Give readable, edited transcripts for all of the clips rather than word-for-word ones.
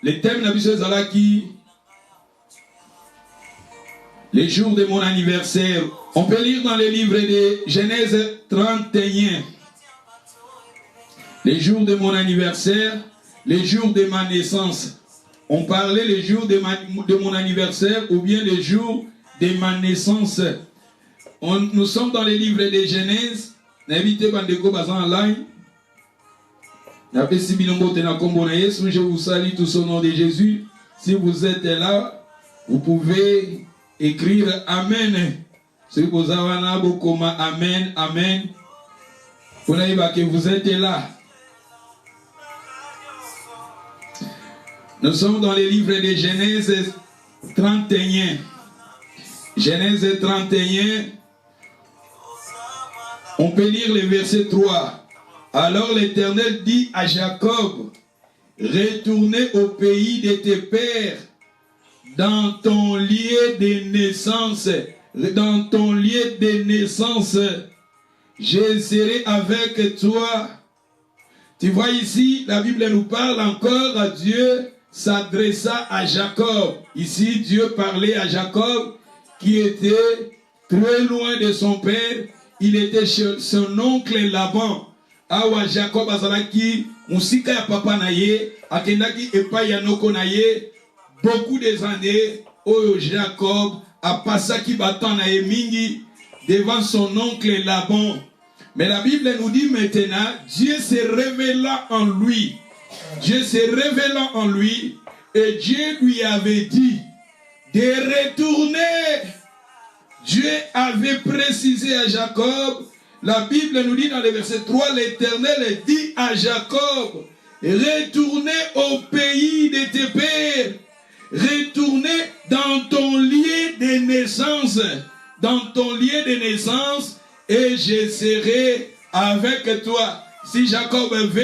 le thème de Zalaki, les jours de mon anniversaire. On peut lire dans les livres de Genèse 31. Les jours de mon anniversaire, les jours de ma naissance. On parlait les jours de mon anniversaire ou bien les jours de ma naissance. Nous sommes dans les livres de Genèse. N'invitez pas de en ligne. Je vous salue tous au nom de Jésus. Si vous êtes là, vous pouvez écrire Amen. Si vous avez un Amen, Amen. Vous n'avez pas que vous êtes là. Nous sommes dans les livres de Genèse 31. Genèse 31. On peut lire le verset 3. Alors l'Éternel dit à Jacob, retournez au pays de tes pères, dans ton lieu de naissance. Dans ton lieu de naissance, je serai avec toi. Tu vois ici, la Bible nous parle encore à Dieu. S'adressa à Jacob. Ici, Dieu parlait à Jacob qui était très loin de son père. Il était chez son oncle Laban. Awa Jacob azalaki musika ya papa naye akendaki epai ya noko naye beaucoup des années. Oyo Jacob a passé qui battant naye mingi devant son oncle Laban. Mais la Bible nous dit maintenant, Dieu s'est révéla en lui. Dieu s'est révélant en lui et Dieu lui avait dit de retourner. Dieu avait précisé à Jacob, la Bible nous dit dans le verset 3, l'Éternel dit à Jacob, retournez au pays de tes pères, retournez dans ton lieu de naissance, dans ton lieu de naissance et je serai avec toi. Si Jacob veut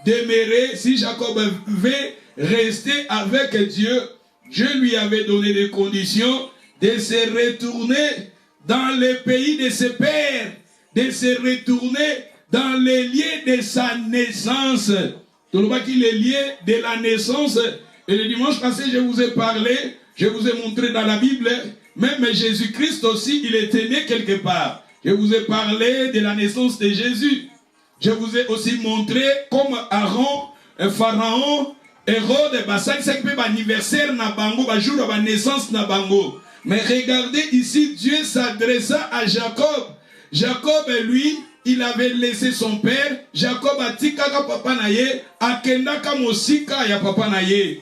demeurer, si Jacob veut rester avec Dieu, Dieu lui avait donné des conditions de se retourner dans le pays de ses pères, de se retourner dans les lieux de sa naissance. Tout le monde qui les lieux de la naissance. Et le dimanche passé, je vous ai parlé, je vous ai montré dans la Bible, même Jésus-Christ aussi, il était né quelque part. Je vous ai parlé de la naissance de Jésus. Je vous ai aussi montré comme Aaron, Pharaon, Hérode, c'est anniversaire na bango, jour de la naissance na bango. Mais regardez ici, Dieu s'adressa à Jacob. Jacob, lui, il avait laissé son père. Jacob a dit kaka papa naye, akendaka mosika ya papa naye.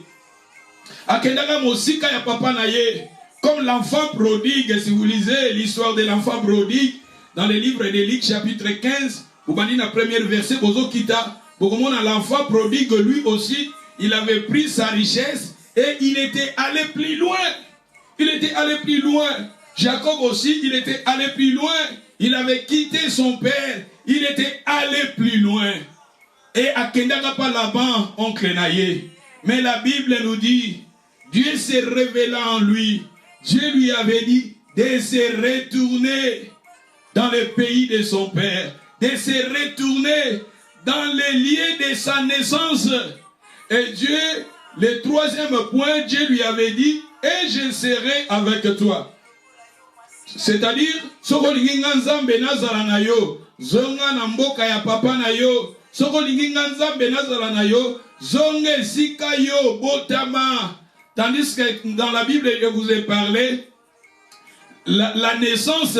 Akendaka mosika ya papa naye. Comme l'enfant prodigue, si vous lisez l'histoire de l'enfant prodigue, dans le livre de Luc chapitre 15, vous voyez la première verset, Bozo Kita, l'enfant prodigue, lui aussi, il avait pris sa richesse et il était allé plus loin. Il était allé plus loin. Jacob aussi, il était allé plus loin. Il avait quitté son père. Il était allé plus loin. Et à Kendaka pas là-bas, oncle Naye. Mais la Bible nous dit, Dieu s'est révélé en lui. Dieu lui avait dit de se retourner dans le pays de son père. De se retourner dans les lieux de sa naissance. Et Dieu, le troisième point, Dieu lui avait dit, et je serai avec toi. C'est-à-dire, soko linginga nzambe nazala na yo, zonga na mboka ya papa na yo, soko linginga nzambe nazala na yo, zonga esika yo botama. Tandis que dans la Bible, je vous ai parlé, la naissance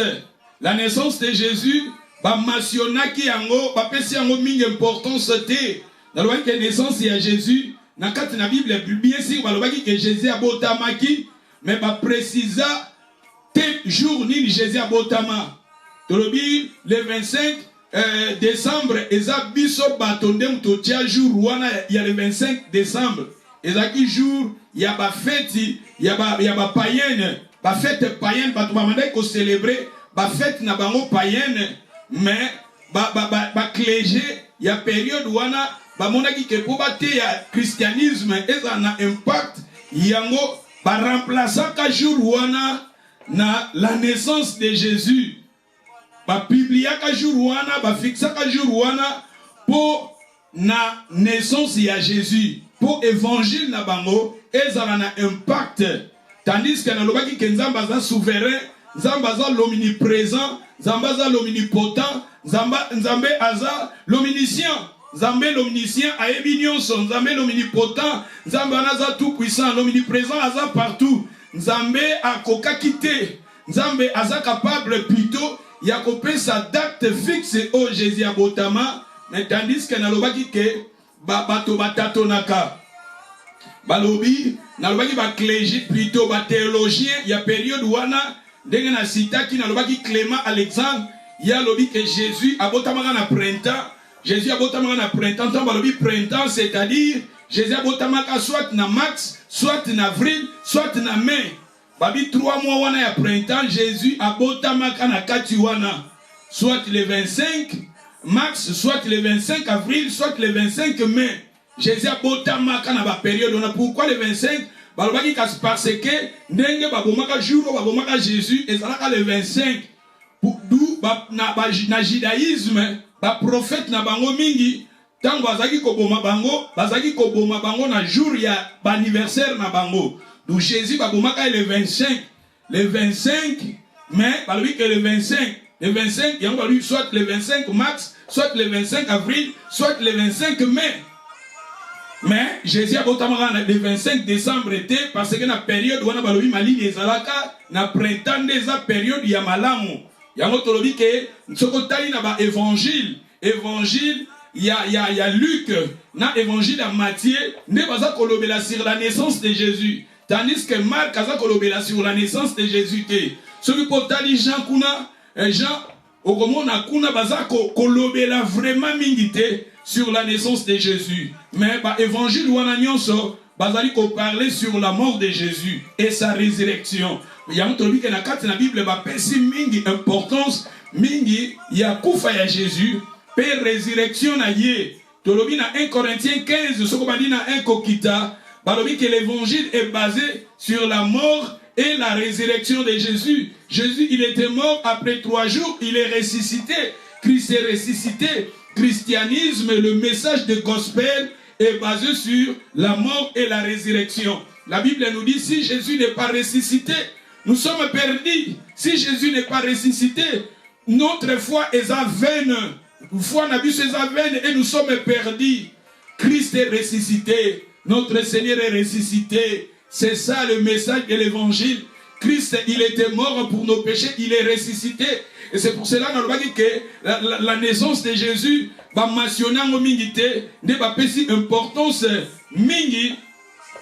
de Jésus, ba mationnaki yango, ba pesi yango mingi importance te. Dans la naissance de Jésus, dans la Bible, bien sûr, que Jésus a botamaki, mais ba précisa tel jour ni Jésus a botama. Tolobi le 25 décembre, eza biso batondem to tia jour wana il y a le 25 décembre. Ezaki jour, il y a ba fête, il y a ba païenne, ba fête païenne, ba demandé ko célébrer ba fête na bango païenne, mais ba clergé, il y a période wana ba monaki ke po ba te ya christianisme eza na impact yango ba remplaçant ka jour wana na la naissance de Jésus. Ba publia ka jour wana, ba fixa ka jour wana pour na naissance ya Jésus. pour évangile na bango ezala na impact. Tandis que na lobaki ke Nzambe aza souverain, Nzambe aza l'omniprésent, Nzambe aza l'omnipotent, Nzambe aza l'omniscient. Nzambe l'omniscient ayebi nyonso, Nzambe l'omnipotent, Nzambe aza tout puissant, l'omniprésent aza partout. Nzambe akokaki te, Nzambe aza capable plutôt ya kopesa date fixe au Jésus abotama, mais tandis que na lobaki ke bato batatonaka. Balobi, na lobaki ba clergé plutôt ba théologien ya période wana ndenge na sitaki na lobaki Clément Alexandre ya lobi que Jésus abotamaka na printemps. Jésus abotamaka na printemps, tant balobi printemps, c'est-à-dire Jésus abotamaka soit na mars, soit na avril, soit na mai. Babi 3 mois wana ya printemps, Jésus abotamaka na kati wana, soit le 25 mars, soit le 25 avril, soit le 25 mai. Jésus abotamaka na ba période wana. Pourquoi le 25? Balobaki parce que ndenge babomaka jour babomaka Jésus ezalaka le 25. D'où na judaïsme ba prophète na bango mingi tango bazaki koboma bango na jour ya ba anniversaire na bango. Donc Jésus babomaka le 25. Le 25 mai balobi que le 25 yango balobi soit le 25 mars, soit le 25 avril, soit le 25 mai. Mais Jésus a botamaka le 25 décembre été parce que na période wana balobi malili ezalaka na printemps eza période ya malamu. Yango tolobi ke soko tali na ba évangile ya Luc na évangile ya Matthieu ne baza kolobela sur la naissance de Jésus, tandis que Marc aza kolobela sur la naissance de Jésus te. Soki potali Jean kuna Jean okomona kuna baza kolobela vraiment mingi te sur la naissance de Jésus. Mais ba évangile wana nyonso bazali ko parler sur la mort de Jésus et sa résurrection. Yango tolobi ke na kati na Bible ba pesi mingi importance mingi ya kufa ya Jésus pe résurrection na ye. Tolobi na 1 Corinthiens 15 soko bandi na 1 Kokita balobi que l'évangile est basé sur la mort et la résurrection de Jésus. Jésus, il était mort, après 3 jours, il est ressuscité. Christ est ressuscité. Christianisme, le message de gospel est basé sur la mort et la résurrection. La Bible nous dit, si Jésus n'est pas ressuscité, nous sommes perdus. Si Jésus n'est pas ressuscité, notre foi est vaine. Foi n'a est vaine et nous sommes perdus. Christ est ressuscité. Notre Seigneur est ressuscité. C'est ça le message de l'évangile. Christ, il était mort pour nos péchés, il est ressuscité. Et c'est pour cela que la naissance de Jésus va mentionner en mingité, ne va pas si importance mingi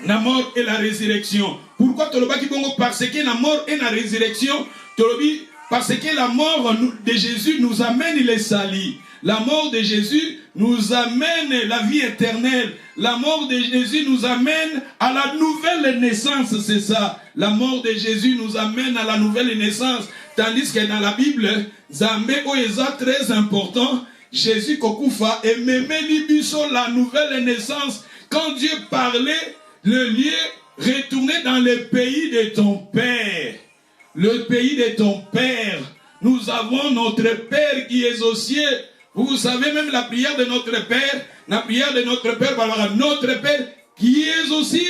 la mort et la résurrection. Pourquoi tolobaki bongo? Parce que la mort et la résurrection, tolobi parce que la mort de Jésus nous amène les salis. La mort de Jésus nous amène la vie éternelle. La mort de Jésus nous amène à la nouvelle naissance, c'est ça. La mort de Jésus nous amène à la nouvelle naissance. Tandis que dans la Bible, Zambé est très important. Jésus Kokufa et Mémé Libiso, la nouvelle naissance. Quand Dieu parlait, le lieu retourner dans le pays de ton Père. Le pays de ton Père. Nous avons notre Père qui est aux cieux. Vous savez même la prière de notre Père. La prière de notre Père, notre Père qui est aux cieux.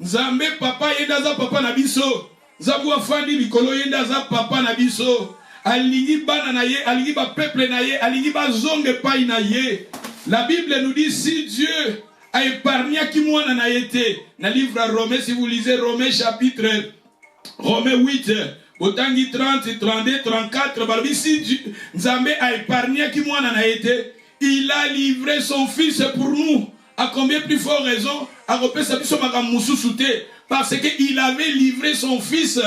Nzambe papa yedaza papa nabiso. Zabu afandi likolo yedaza papa nabiso. Alingi bana na ye, alingi ba peuple na ye, alingi ba zonge pai na ye. La Bible nous dit si Dieu a épargné qui mwana na yete. Na livre Romains, si vous lisez Romains chapitre Romains 8, Botangi 30, 32, 34, balobi si Nzambe a épargné qui mwana na yete, il a livré son fils pour nous. À combien plus fort raison, parce qu'il avait livré son fils.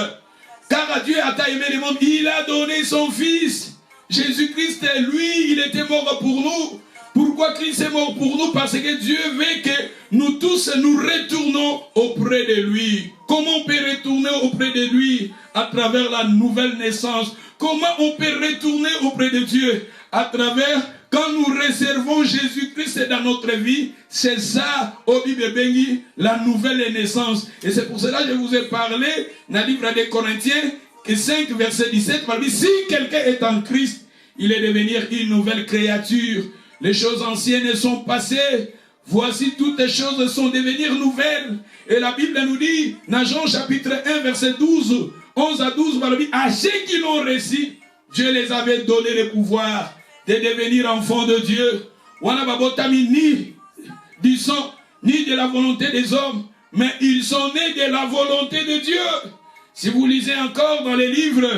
Car Dieu a aimé le monde, il a donné son fils. Jésus-Christ, lui, il était mort pour nous. Pourquoi Christ est mort pour nous? Parce que Dieu veut que nous tous nous retournons auprès de lui. Comment on peut retourner auprès de lui? À travers la nouvelle naissance. Comment on peut retourner auprès de Dieu? À travers, quand nous réservons Jésus-Christ dans notre vie, c'est ça, au Bible Bengi, la nouvelle naissance. Et c'est pour cela que je vous ai parlé dans le livre des Corinthiens, 5, verset 17, si quelqu'un est en Christ, il est devenu une nouvelle créature. Les choses anciennes sont passées. voici toutes les choses sont devenues nouvelles. Et la Bible nous dit, dans Jean chapitre 1, verset 12, 11 à 12, à ceux qui l'ont reçu, Dieu les avait donné le pouvoir de devenir enfants de Dieu. Wana babotami ni du sang, ni de la volonté des hommes, mais ils sont nés de la volonté de Dieu. Si vous lisez encore dans les livres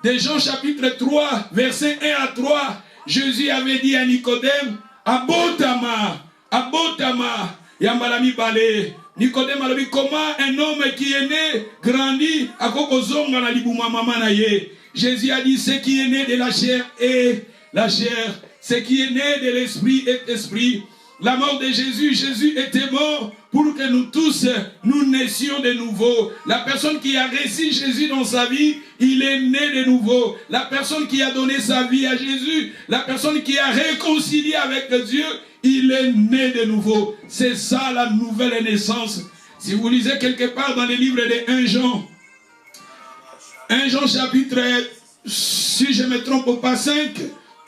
de Jean chapitre 3, verset 1 à 3, Jésus avait dit à Nicodème, Abotama, Abotama, Yambalami Bale. Nicodème a dit, comment un homme qui est né, grandi, à Kokozonga na libuma mama ye. Jésus a dit, ce qui est né de la chair est la chair, ce qui est né de l'esprit est esprit. La mort de Jésus, Jésus était mort pour que nous tous, nous naissions de nouveau. La personne qui a reçu Jésus dans sa vie, il est né de nouveau. La personne qui a donné sa vie à Jésus, la personne qui a réconcilié avec Dieu, il est né de nouveau. C'est ça la nouvelle naissance. Si vous lisez quelque part dans les livres de 1 Jean, 1 Jean chapitre, si je ne me trompe pas, 5,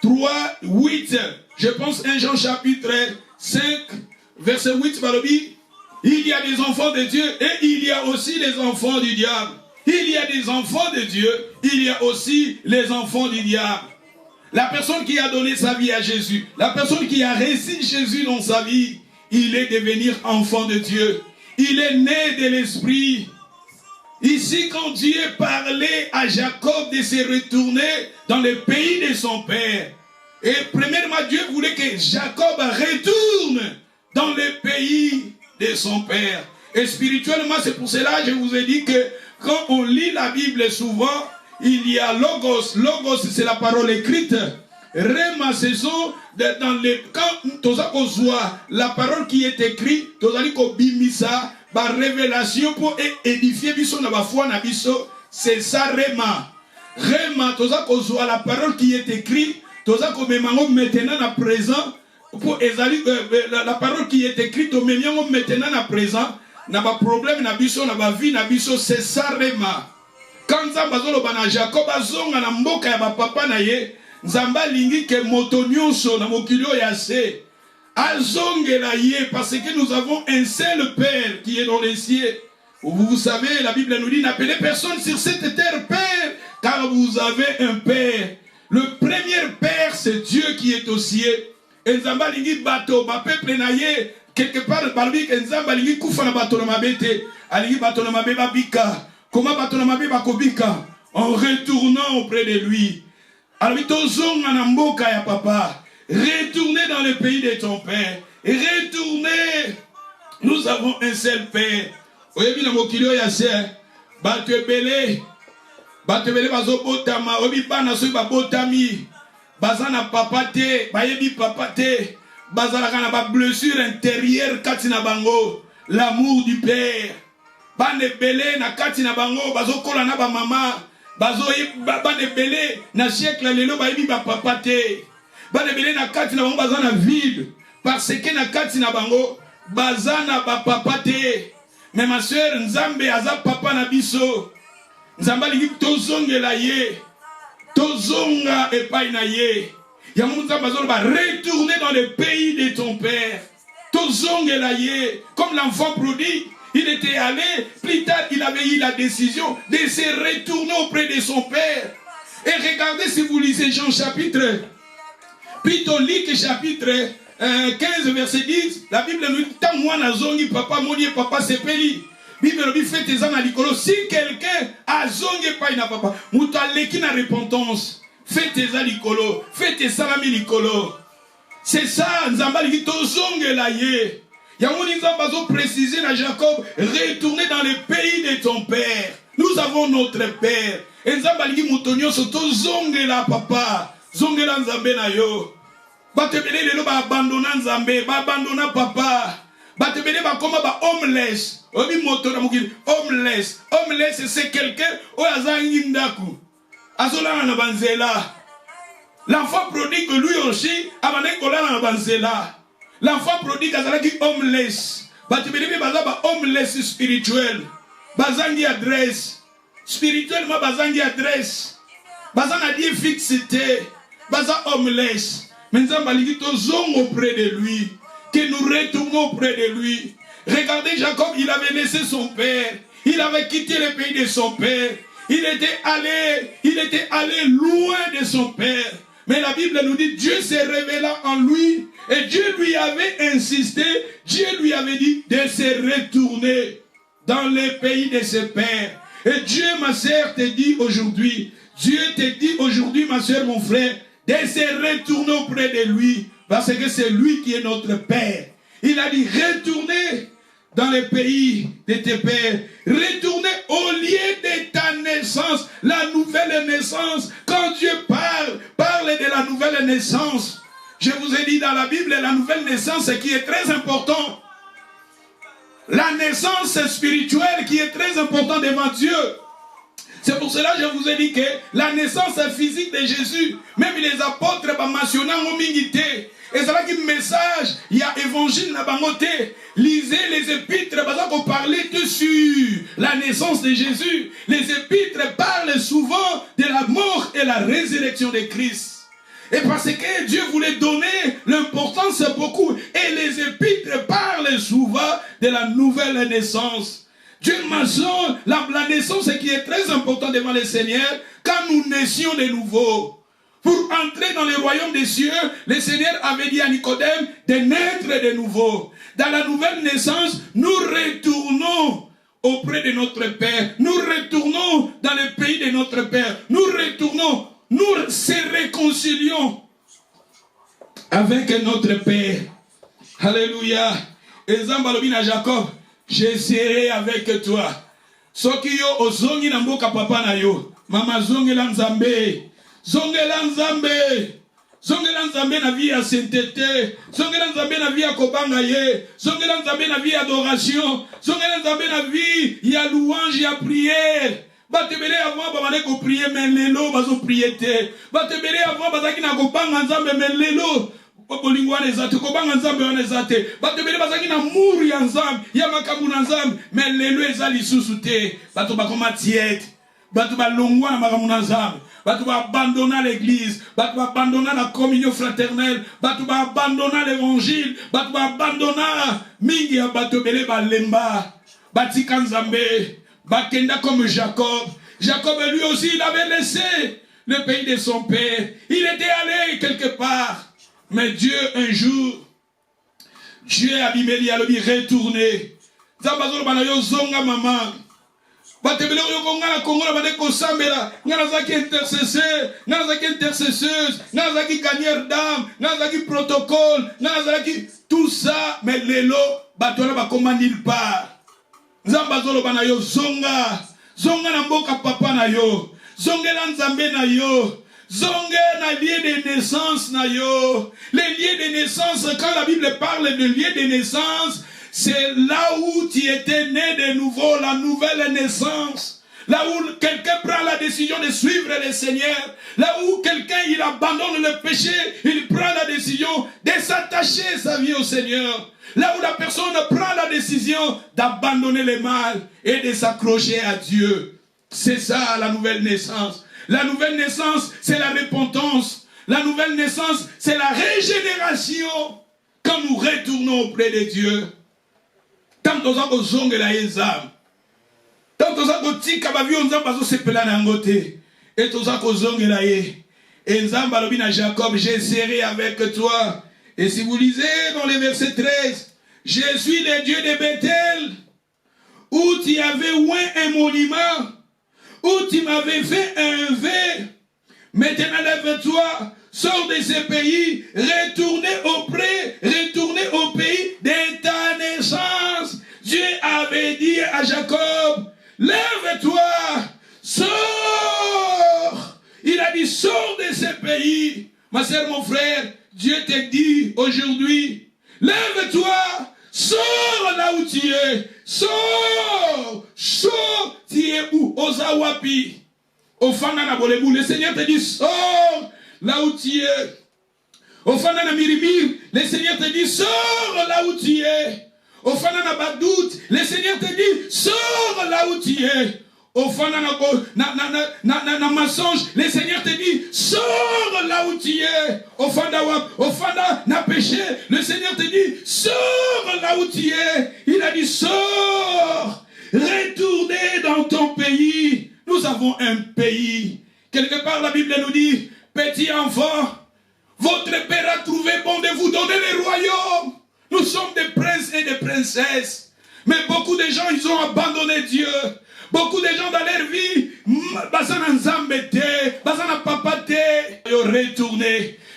3, 8, je pense 1 Jean chapitre 5, verset 8, il y a des enfants de Dieu et il y a aussi les enfants du diable. Il y a des enfants de Dieu, il y a aussi les enfants du diable. La personne qui a donné sa vie à Jésus, la personne qui a reçu Jésus dans sa vie, il est devenu enfant de Dieu. Il est né de l'esprit. Ici, quand Dieu parlait à Jacob de se retourner dans le pays de son père, et premièrement, Dieu voulait que Jacob retourne dans le pays de son père. Et spirituellement, c'est pour cela que je vous ai dit que quand on lit la Bible souvent, il y a logos. Logos, c'est la parole écrite. Rema, ce sont dans les... Quand tu as la parole qui est écrite, tu as bimisa, la révélation pour édifier biso na ba foi na biso, c'est ça Rema. Rema, tu as la parole qui est écrite, tu as maintenant à présent, pour la parole qui est écrite, maintenant à présent, na ba problème na biso, na ba vie na biso, c'est ça Rema. Quand Zambazolo bana Jacob azonga na mboka ya ba papa na ye, Nzamba lingi ke moto nyonso na mokilio ya se azongela ye, parce que nous avons un seul Père qui est dans les cieux. Vous savez, la Bible nous dit, n'appelez personne sur cette terre Père, car vous avez un Père. Le premier Père, c'est Dieu qui est au ciel. Et Nzamba lingi bato, ba peuple na ye, quelque part, balbi ke Nzamba lingi kufa na bato na mabete, alingi bato na mabe babika. Comment bato na mabe bakobika? En retournant auprès de lui. Alors, papa, retournez dans le pays de ton père. Retournez. Nous avons un seul père. Oyebi na mokilio ya se. Batebele bazobotama. Oyebi bana so babotami. Bazana papa te. Bayebi papa te. Bazalaka na ba blessure intérieure katina bango. L'amour du père. Bane belé na katina bango. Bazokola na ba mama. Bane belé na siècle lelo bayebi ba papa te. Bane belé na kati na bango bazana vide. Parce que na kati na bango bazana ba papa te. Mais ma soeur Nzambe aza papa na biso. Nzamba lingi tozongela ye. Tozonga epai na ye. Yamu Nzamba zolo ba retourner dans le pays de ton père. Tozongela ye. Comme l'enfant prodigue. Il était allé, plus tard il avait eu la décision de se retourner auprès de son père. Et regardez si vous lisez Jean chapitre, plutôt Luc chapitre 15 verset 10, la Bible nous dit, tant moi nazongi papa, mon Dieu papa sepeli. Bible nous dit, faites tes âmes à l'icolo. Si quelqu'un a zongi pas na papa, moutaleki na repentance, faites tes âmes à l'icolo, faites tes salami l'icolo. C'est ça, Nzamba li to zongi la ye. Yamouni Nzamba zo préciser à Jacob, retournez dans le pays de ton père. Nous avons notre père. Et Nzamba li moutonio soto zongi la papa, zongi la Nzambe na yo. Batebele lelo ba abandonna Nzambe, ba abandonna papa. Batebele ba koma ba homeless. Obi moto na mukili homeless. Homeless c'est quelqu'un o azangi ndaku. Azola na banzela. L'enfant prodigue lui aussi abandonne kola na banzela. L'enfant prodigue azalaki homeless. Batebele baza ba homeless spirituel. Bazangi adresse. Spirituellement bazangi adresse. Bazana die fixité. Baza homeless. Mais Nzamba ligi to zongo auprès de lui. que nous retournons près de lui. Regardez Jacob, il avait laissé son père. Il avait quitté le pays de son père. Il était allé loin de son père. Mais la Bible nous dit, Dieu s'est révélé en lui. Et Dieu lui avait insisté, Dieu lui avait dit de se retourner dans le pays de ses pères. Et Dieu, ma sœur, te dit aujourd'hui, Dieu te dit aujourd'hui, ma sœur, mon frère, de se retourner auprès de lui. Parce que c'est lui qui est notre Père. Il a dit, retournez dans le pays de tes pères. Retournez au lieu de ta naissance, la nouvelle naissance. Quand Dieu parle de la nouvelle naissance. Je vous ai dit dans la Bible, la nouvelle naissance qui est très important. La naissance spirituelle qui est très importante devant Dieu. C'est pour cela que je vous ai dit que la naissance physique de Jésus, même les apôtres mentionnaient en minité. Et c'est là qu'il y a un message, il y a évangile dans bangote. Lisez les épîtres, parce qu'on parlait dessus la naissance de Jésus. Les épîtres parlent souvent de la mort et la résurrection de Christ. Et parce que Dieu voulait donner l'importance beaucoup. Et les épîtres parlent souvent de la nouvelle naissance. Dieu mentionne la naissance qui est très importante devant le Seigneur quand nous naissions de nouveau. Pour entrer dans le royaume des cieux, le Seigneur avait dit à Nicodème de naître de nouveau. Dans la nouvelle naissance, nous retournons auprès de notre Père. Nous retournons dans le pays de notre Père. Nous retournons, nous se réconcilions avec notre Père. Alléluia. Et Zambalobine à Jacob, je serai avec toi. Soki yo ozongi na mboka papa na yo. Mama zongela nzambe. Zongela nzambe. Zongela nzambe na vie ya sainteté. Zongela nzambe na vie ya kobanga ye. Zongela nzambe na vie ya adoration. Zongela nzambe na vie ya louange ya prière. Batebele avant babane ko prier mais lelo bazo prier te. Batebele avant bazaki na kobanga nzambe mais lelo bolingwana ezate kobanga nzambe wana ezate. Batebele bazaki na muru ya nzambe ya makambu na nzambe mais lelo ezali lisusu te. Bato bakoma tiède. Bato balongwa na makambu na nzambe. Bato va abandonner l'église, bato va abandonner la communion fraternelle, bato va abandonner l'évangile, bato va abandonner mingi ya bato bele balemba, batika nzambe, bakenda comme Jacob. Jacob lui aussi il avait laissé le pays de son père. Il était allé quelque part. Mais Dieu un jour, Dieu a bimeli a lui retourné. Zambazolo banayo zonga maman. Batebele yo ngana kongola bade ko sambela ngana zaki intercesseur ngana zaki intercesseuse ngana zaki gagneur d'âme ngana zaki protocole ngana zaki tout ça mais lelo batola ba koma nulle part. Nzamba zolo bana yo zonga na mboka papa na yo zongela nzambe na yo zonga na lieu de naissance na yo. Les lieux de naissance, quand la Bible parle de lieu de naissance, c'est là où tu étais né de nouveau, la nouvelle naissance. Là où quelqu'un prend la décision de suivre le Seigneur. Là où quelqu'un, il abandonne le péché. Il prend la décision de s'attacher sa vie au Seigneur. Là où la personne prend la décision d'abandonner le mal et de s'accrocher à Dieu. C'est ça la nouvelle naissance. La nouvelle naissance, c'est la repentance. La nouvelle naissance, c'est la régénération. Quand nous retournons auprès de Dieu. Tant que nous avons zongue la yezam. Tant que nous avons dit que nous avons sepelé na ngote. Et nous avons zongue la ye. Et nous avons dit à Jacob, je serai avec toi. Et si vous lisez dans le verset 13, je suis le Dieu de Bethel, où tu avais oint un monument, où tu m'avais fait un vœu. Maintenant lève-toi, sors de ce pays, retournez au pays de ta naissance. Dieu avait dit à Jacob, lève-toi, sors. Il a dit, sors de ce pays. Ma sœur, mon frère, Dieu te dit aujourd'hui, lève-toi, sors là où tu es. Sors, tu es où? Ozawapi. Au Fanana Bolebou, le Seigneur te dit, sors là où tu es. Au Fanana Mirimir, le Seigneur te dit, sors là où tu es. Au Fanana Badout, le Seigneur te dit, sors là où tu es. au fond na mensonge, le Seigneur te dit, sors là où tu es. Au fond na péché, le Seigneur te dit, sors là où tu es. Il a dit, sors, retournez dans ton pays. Nous avons un pays. Quelque part, la Bible nous dit, petit enfant, votre Père a trouvé bon de vous donner le royaume. Nous sommes des princes et des princesses. Mais beaucoup de gens, ils ont abandonné Dieu. Beaucoup de gens dans leur vie,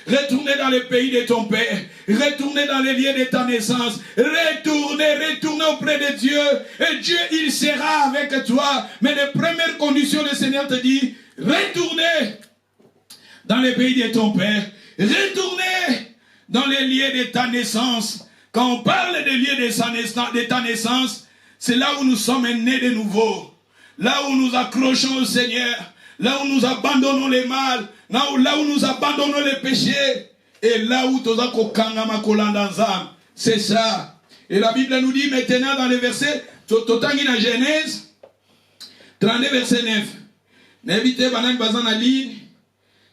retournez dans le pays de ton Père. Retournez dans les lieux de ta naissance. Retournez auprès de Dieu. Et Dieu, il sera avec toi. Mais les premières conditions, le Seigneur te dit, retournez dans le pays de ton Père. Retournez dans les lieux de ta naissance. Quand on parle des lieux de ta naissance, c'est là où nous sommes nés de nouveau. Là où nous accrochons au Seigneur, là où nous abandonnons les mal, là où nous abandonnons les péchés, et là où nous avons c'est ça. Et la Bible nous dit maintenant dans les versets, Totangi na Genèse 32 verset 9. N'invitez banani bazan na ligne,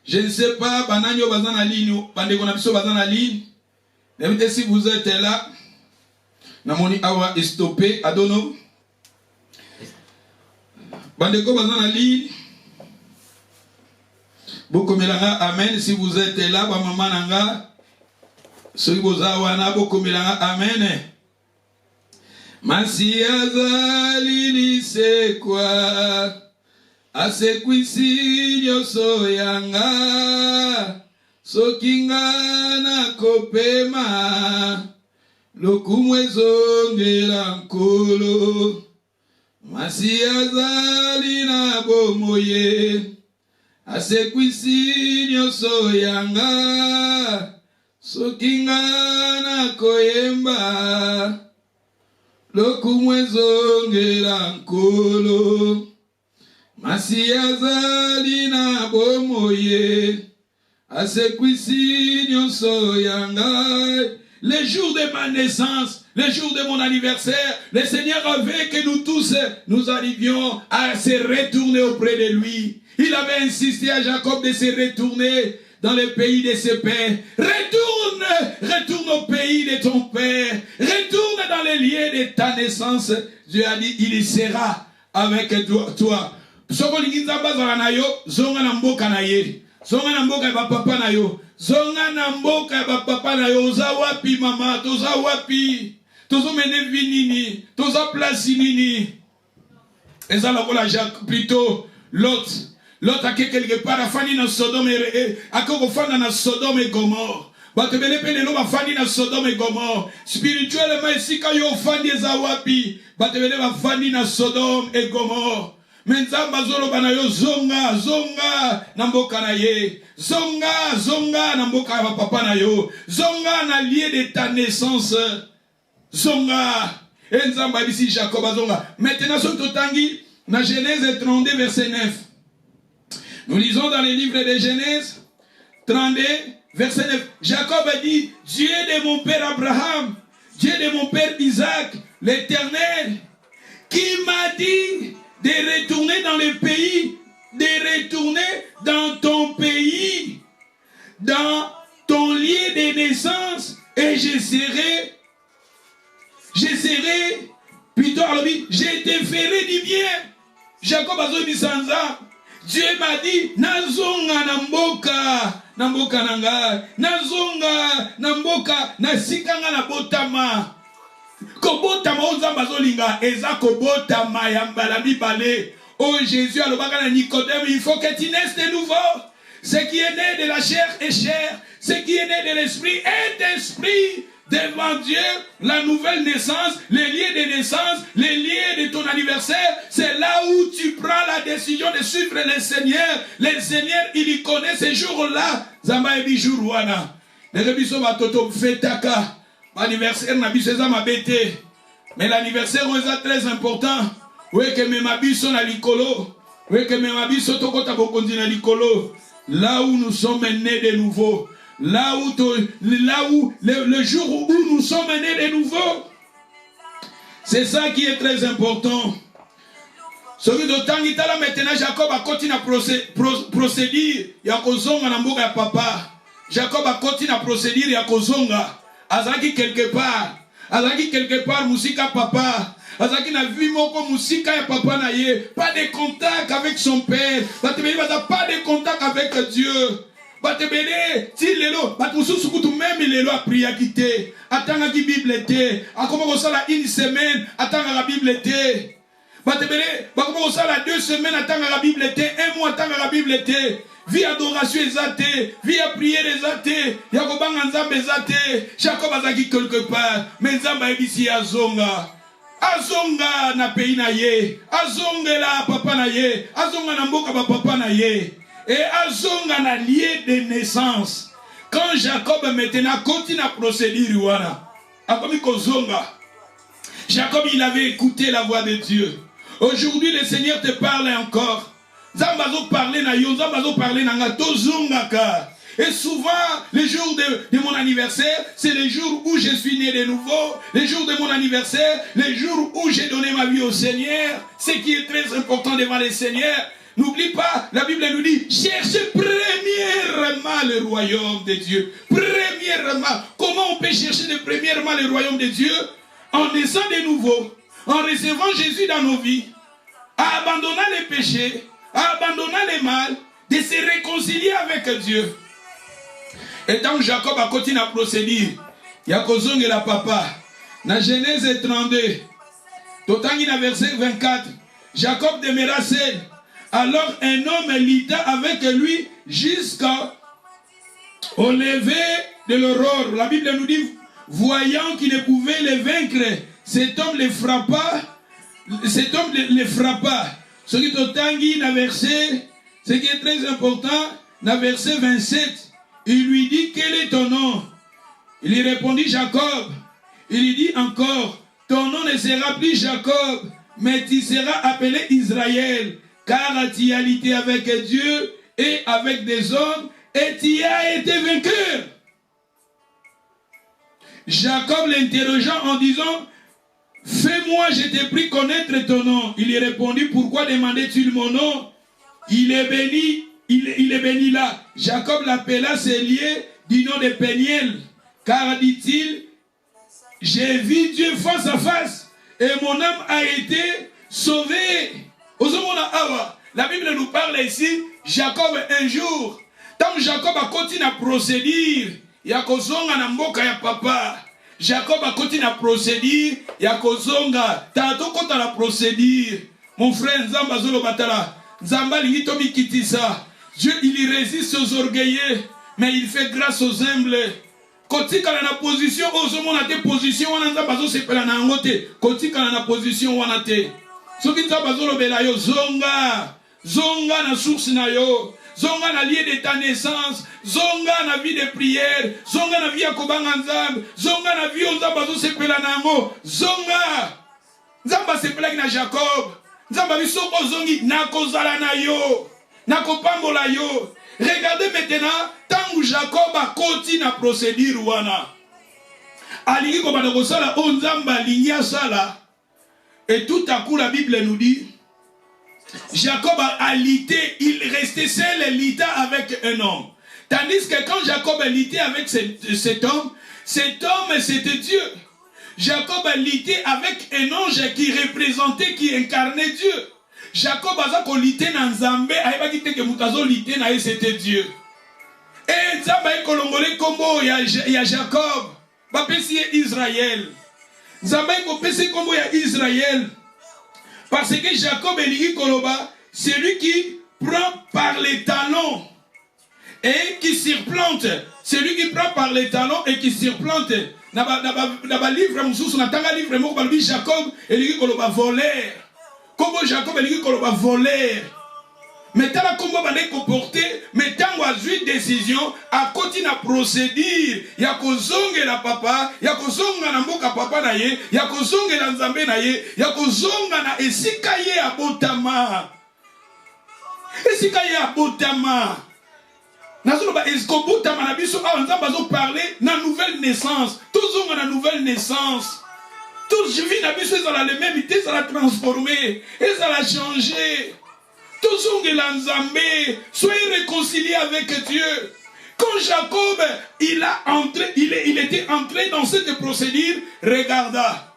je ne sais pas, banani bazan na ligne, bandeko na biso bazan na ligne. N'invitez si vous êtes là, namoni awa est stoppé, adono. Bandeko bazan na ligne. Bokomelanga amen si vous êtes là, ba maman nanga. Soki boza wana bokomelanga amen. Masi azali lisekwa asekwisi nyoso yanga soki nga nakopema lokumu ezongela nkolo. Masi azali na bomoye asekwisi nyoso yanga soki nga nakoyemba lokumu ezongela nkolo. Masi azali na bomoye asekwisi nyoso yanga. Les jours de ma naissance, les jours de mon anniversaire, le Seigneur avait que nous tous, nous arrivions à se retourner auprès de lui. Il avait insisté à Jacob de se retourner dans le pays de ses pères. Retourne au pays de ton père. Retourne dans les lieux de ta naissance. Dieu a dit, il y sera avec toi. Soko linginza zala na yo, zonga na mboka na ye. Zonga na mboka ya papa na yo. Zonga na mboka ya papa na yo. Oza wapi mama, toza wapi. Tozo mene vinini, toza plasi nini. Eza la kola Jacques plutôt Lot. Lot a quelque part a fani na Sodome et a koko fana na Sodome et Gomorre. Bato bele pele no ba fani na Sodome et Gomorre. Spirituellement ici quand yo fani eza wapi. Bato bele ba fani na Sodome et Gomorre. Menzamba zolo bana yo zonga na mboka na ye. Zonga na mboka ya papa na yo. Zonga na lieu de ta naissance. Zonga. Enzamba bisi Jacob zonga. Maintenant sur totangi na Genèse 32 verset 9. Nous lisons dans les livres de Genèse 32 verset 9. Jacob a dit, Dieu de mon père Abraham, Dieu de mon père Isaac, l'Éternel, qui m'a dit de retourner dans le pays, de retourner dans ton pays, dans ton lieu de naissance, et je serai, plutôt, alors, je te ferai du bien. Jacob a dit Sanza, Dieu m'a dit, nazonga na mboka nanga, nazonga na mboka, nasikanga na botama. Kobotama ozamba zolinga, eza kobotama ya mbala mibale. Oh Jésus, alobaka na Nicodème, il faut que tu naisses de nouveau. Ce qui est né de la chair est chair, ce qui est né de l'esprit est esprit. Devant Dieu, la nouvelle naissance, les lieux de naissance, les lieux de ton anniversaire, c'est là où tu prends la décision de suivre le Seigneur. Le Seigneur, il y connaît ces jours-là. Zamba ebi jour wana. Les rebiso batoto fetaka. L'anniversaire n'a biso eza mabete. Mais l'anniversaire est très important. Oui que mes mabiso na likolo. Oui que mes mabiso tokota bokonzi na likolo. Là où nous sommes nés de nouveau. Là où le jour où nous sommes nés de nouveau. C'est ça qui est très important. Soki totangi tala maintenant Jacob a continué à procédure ya kozonga na mboka ya papa. Jacob a continué à procédure ya kozonga. Azaki quelque part musika papa. Azaki na vie moko musika ya papa na ye. Pas de contact avec son père. Pas de contact avec Dieu. Batebele ti lelo batususu kutu même lelo a priya kité. Atanga ki Bible té. Akoma ko sala une semaine atanga la Bible té. Batebele bakoma ko sala 2 semaines atanga la Bible té. 1 mois atanga la Bible té. Vie adoration ezate, vie à prière ezate, yakobanga nzambe ezate. Jacob azaki quelque part, mais nzambe ebisi azonga. Azonga na pays na ye, azonga la papa na ye, azonga na mboka ba papa na ye. Et azonga na lieu de naissance. Quand Jacob maintenant continue à procéder wana, akomi kozonga. Jacob il avait écouté la voix de Dieu. Aujourd'hui le Seigneur te parle encore. Zambazo parler na yo, zambazo parler na nga tozongaka. Et souvent, les jours de mon anniversaire, c'est les jours où je suis né de nouveau, les jours de mon anniversaire, les jours où j'ai donné ma vie au Seigneur, ce qui est très important devant le Seigneur. N'oublie pas, la Bible nous dit, cherchez premièrement le royaume de Dieu. Premièrement, comment on peut chercher premièrement le royaume de Dieu? En naissant de nouveau, en recevant Jésus dans nos vies, en abandonnant les péchés, en abandonnant les mal, de se réconcilier avec Dieu. Et tant que Jacob a continué à procéder, il y a kozonge la papa. Dans Genèse 32, totangi na verset 24, Jacob demeura seul. Alors un homme lutta avec lui jusqu'au lever de l'aurore. La Bible nous dit, voyant qu'il ne pouvait les vaincre, cet homme les frappa. Cet homme les frappa. Ce qui totangi na verset, ce qui est très important, dans verset 27, il lui dit, quel est ton nom? Il lui répondit, Jacob. Il lui dit encore, ton nom ne sera plus Jacob, mais tu seras appelé Israël, car tu as lutté avec Dieu et avec des hommes, et tu as été vainqueur. Jacob l'interrogea en disant, fais-moi, je t'ai pris connaître ton nom. Il lui répondit, pourquoi demandais-tu mon nom? Il est béni. Il est béni là. Jacob l'appela ses liés du nom de Péniel. Car dit-il, j'ai vu Dieu face à face et mon âme a été sauvée. La Bible nous parle ici, Jacob un jour. Tant que Jacob a continué à procéder, il y a kozonga na mboka ya papa. Jacob a continué à procéder, il y a kozonga. Tato kota la procédure. Mon frère Nzamba Zolo Batala. Nzamba lingito mikitisa. Dieu, il résiste aux orgueilleux, mais il fait grâce aux humbles. Kotika na position, ozomo na te position, wana nza bazo sepela na ngote. Kotika na position wana te. Soki nza bazo lobela yo, zonga. Zonga na source na yo. Zonga na lieu de ta naissance. Zonga na vie de prière. Zonga na vie ya kobanga nzambe. Zonga na vie nza bazo sepela na ngo. Zonga. Nzamba sepela na Jacob. Nzamba bisoko zongi na kozala na yo. Nakopambola yo. Regardez maintenant, tant que Jacob a continué à procéder wana. Alingi ko badoko sala onzamba linya sala. Et tout à coup la Bible nous dit, Jacob a lutté, il restait seul et lutta avec un homme. Tandis que quand Jacob a lutté avec cet homme c'était Dieu. Jacob a lutté avec un ange qui représentait, qui incarnait Dieu. Jacob a kolité na Nzambe, ayeba kite ke mutazo lité na c'était Dieu. Et Nzambe a kolongole kombo ya Jacob, ba pesi Israël. Nzambe a pesi kombo ya Israël. Parce que Jacob elingi koloba, celui qui prend par les talons et qui surplante. Celui qui prend par les talons et qui surplante. Naba livre mususu na tanga livre moko ba Jacob elingi koloba voleur. Comme Jacob elingi koloba voleur. Mais tant la combo va comporter, mais tant a eu décision à continuer à procéder, ya kozonge la papa, ya kozonga na mboka papa na ye, ya kozonge na nzambe na ye, ya kozonga na esika ye abotama. Esika ye abotama. Nazolo ba esko botama na biso a nzamba zo parler na nouvelle naissance. Tozonga na nouvelle naissance. Tous je vis la vie, ça la même, ça la transformer, et ça la changer. Tous on est l'enzambé, soyez réconciliés avec Dieu. Quand Jacob, il était entré dans cette procédure, regarda,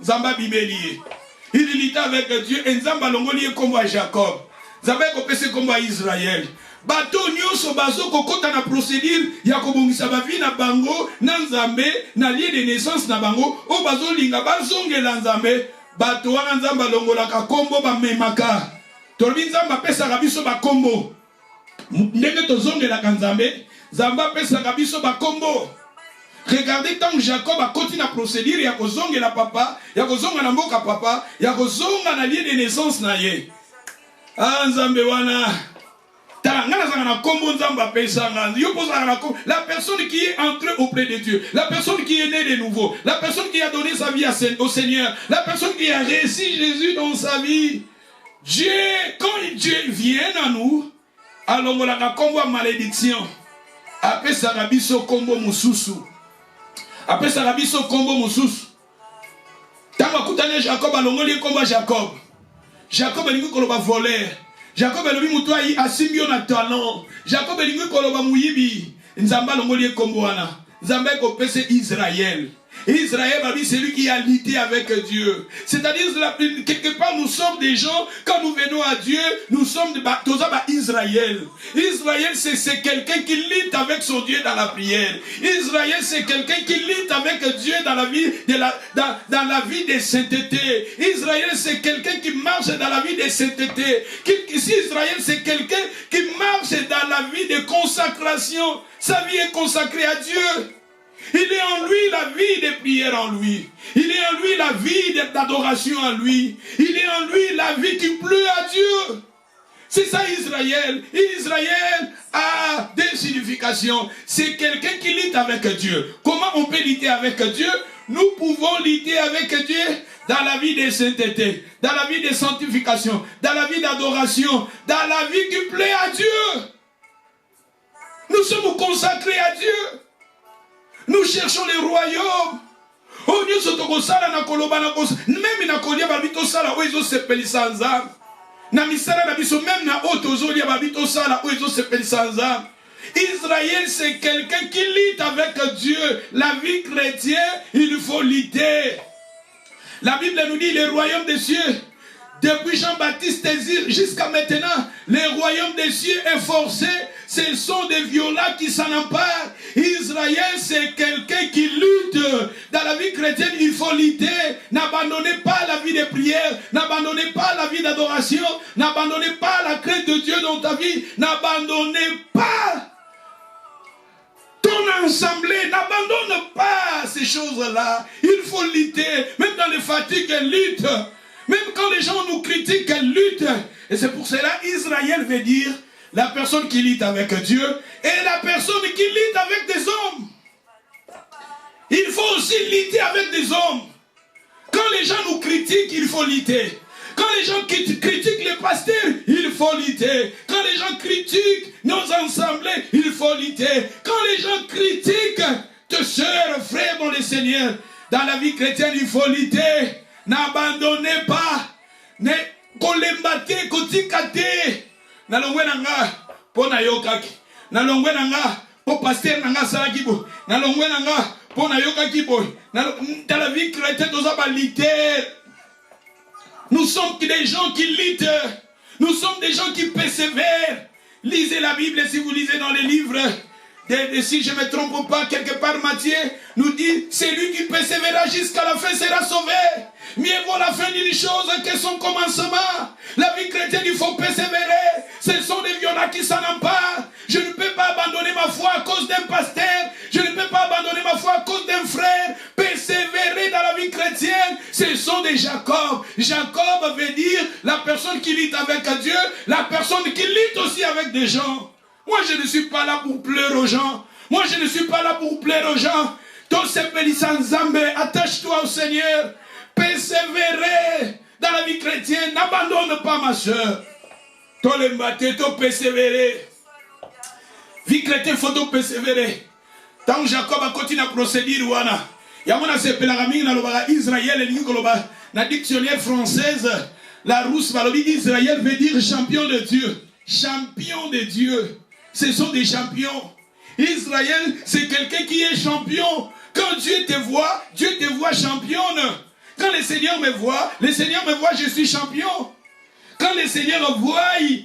Zamba Bibeli. Il était avec Dieu, et Zamba Longoli comme à Jacob. Zamba kopese comme à Israël. Bato nyoso bazo kokota na procédure ya kobongisa bavi na bango na Nzambe na lieu de naissance na bango o bazo linga bazongela Nzambe bato wana Nzamba longolaka kombo ba memaka tolobi Nzamba pesaka biso ba kombo ndenge tozongelaka Nzambe Nzamba pesaka biso ba kombo. Regardez quand Jacob a continué la procédure ya kozongela papa ya kozonga na mboka papa ya kozonga na lieu de naissance na ye Nzambe wana la personne qui est entrée auprès de Dieu, la personne qui est née de nouveau, la personne qui a donné sa vie au Seigneur, la personne qui a reçu Jésus dans sa vie. Dieu, quand Dieu vient à nous, alors on a combo malédiction. Après ça, rabiso combo mususu. Après ça, rabiso combo mususu. Tama kutane Jacob alongoli combo Jacob. Jacob est venu comme un voleur. Jacob est venu à Simeon na talent. Jacob est venu comme un mouyibi. Nzamba longoli combo wana. Nzamba ko pese Israël. Israël, c'est lui qui a lutté avec Dieu. C'est-à-dire, quelque part, nous sommes des gens, quand nous venons à Dieu, nous sommes Israël. Israël, c'est quelqu'un qui lutte avec son Dieu dans la prière. Israël, c'est quelqu'un qui lutte avec Dieu dans la vie dans la vie de sainteté. Israël, c'est quelqu'un qui marche dans la vie de sainteté. Israël, c'est quelqu'un qui marche dans la vie de consacration. Sa vie est consacrée à Dieu. Il est en lui la vie de prière en lui. Il est en lui la vie d'adoration en lui. Il est en lui la vie qui plaît à Dieu. C'est ça Israël. Israël a des significations. C'est quelqu'un qui lutte avec Dieu. Comment on peut lutter avec Dieu? Nous pouvons lutter avec Dieu dans la vie de sainteté, dans la vie de sanctification, dans la vie d'adoration, dans la vie qui plaît à Dieu. Nous sommes consacrés à Dieu. Nous cherchons les royaumes. Oh Dieu, ce que ça na koloba na kos. Même na kolia babito sala oizo sepeli sanza. Na misala na biso même na otozo lia babito sala oizo sepeli sanza. Israël, c'est quelqu'un qui lutte avec Dieu. La vie chrétienne, il faut lutter. La Bible nous dit les royaumes des cieux. Depuis Jean-Baptiste jusqu'à maintenant, les royaumes des cieux est forcé. Ce sont des violents qui s'en emparent. Israël, c'est quelqu'un qui lutte. Dans la vie chrétienne, il faut lutter. N'abandonnez pas la vie de prière. N'abandonnez pas la vie d'adoration. N'abandonnez pas la crainte de Dieu dans ta vie. N'abandonnez pas ton assemblée. N'abandonne pas ces choses-là. Il faut lutter. Même dans les fatigues, lutte. Même quand les gens nous critiquent, elle lutte. Et c'est pour cela Israël veut dire la personne qui lutte avec Dieu et la personne qui lutte avec des hommes. Il faut aussi lutter avec des hommes. Quand les gens nous critiquent, il faut lutter. Quand les gens critiquent les pasteurs, il faut lutter. Quand les gens critiquent nos assemblées, il faut lutter. Quand les gens critiquent tes sœurs, frères dans le Seigneur, dans la vie chrétienne, il faut lutter. N'abandonnez pas. Ne kolembate kotikate. Nalongwe nanga po na yokaki. Nalongwe nanga po pasteur nanga salaki bo. Nalongwe nanga po na yokaki bo. Dans la vie chrétienne, nous avons lutté. Nous sommes des gens qui luttent. Nous sommes des gens qui persévèrent. Lisez la Bible si vous lisez dans les livres. Si je ne me trompe pas, quelque part Matthieu nous dit, celui qui persévérera jusqu'à la fin sera sauvé. Mieux vaut la fin d'une chose que son commencement. La vie chrétienne, il faut persévérer. Ce sont des violents qui s'en emparent. Je ne peux pas abandonner ma foi à cause d'un pasteur. Je ne peux pas abandonner ma foi à cause d'un frère. Persévérer dans la vie chrétienne, ce sont des Jacob. Jacob veut dire la personne qui lutte avec Dieu, la personne qui lutte aussi avec des gens. Moi, je ne suis pas là pour pleurer aux gens. Moi, je ne suis pas là pour plaire aux gens. Attache-toi au Seigneur. Persévérer dans la vie chrétienne. N'abandonne pas, ma soeur. Persévérer. Vie chrétienne, il faut persévérer. Tant que Jacob a continué à procéder, Yamona se pelaraming na loba Israël et koloba na dictionnaire française la rousse balobi Israël veut dire champion de Dieu. Champion de Dieu. Ce sont des champions. Israël, c'est quelqu'un qui est champion. Quand Dieu te voit championne. Quand le Seigneur me voit, je suis champion. Quand le Seigneur voit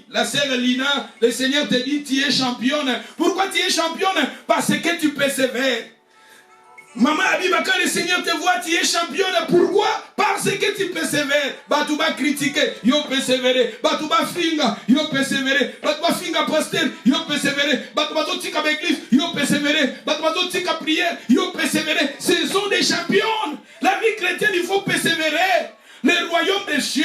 la sœur Lina, le Seigneur te dit, tu es championne. Pourquoi tu es championne? Parce que tu persévères. Maman Abiba, quand le Seigneur te voit, tu es championne. Pourquoi? Parce que tu persévères. Batouba critiquer, yo persévérer. Batouba finga, yo persévérer. Batouba finga pasteur, yo persévérer. Batouba tika l'église, yo persévérer. Batouba tika prière, yo persévérer. Ce sont des champions. La vie chrétienne, il faut persévérer. Le royaume des cieux,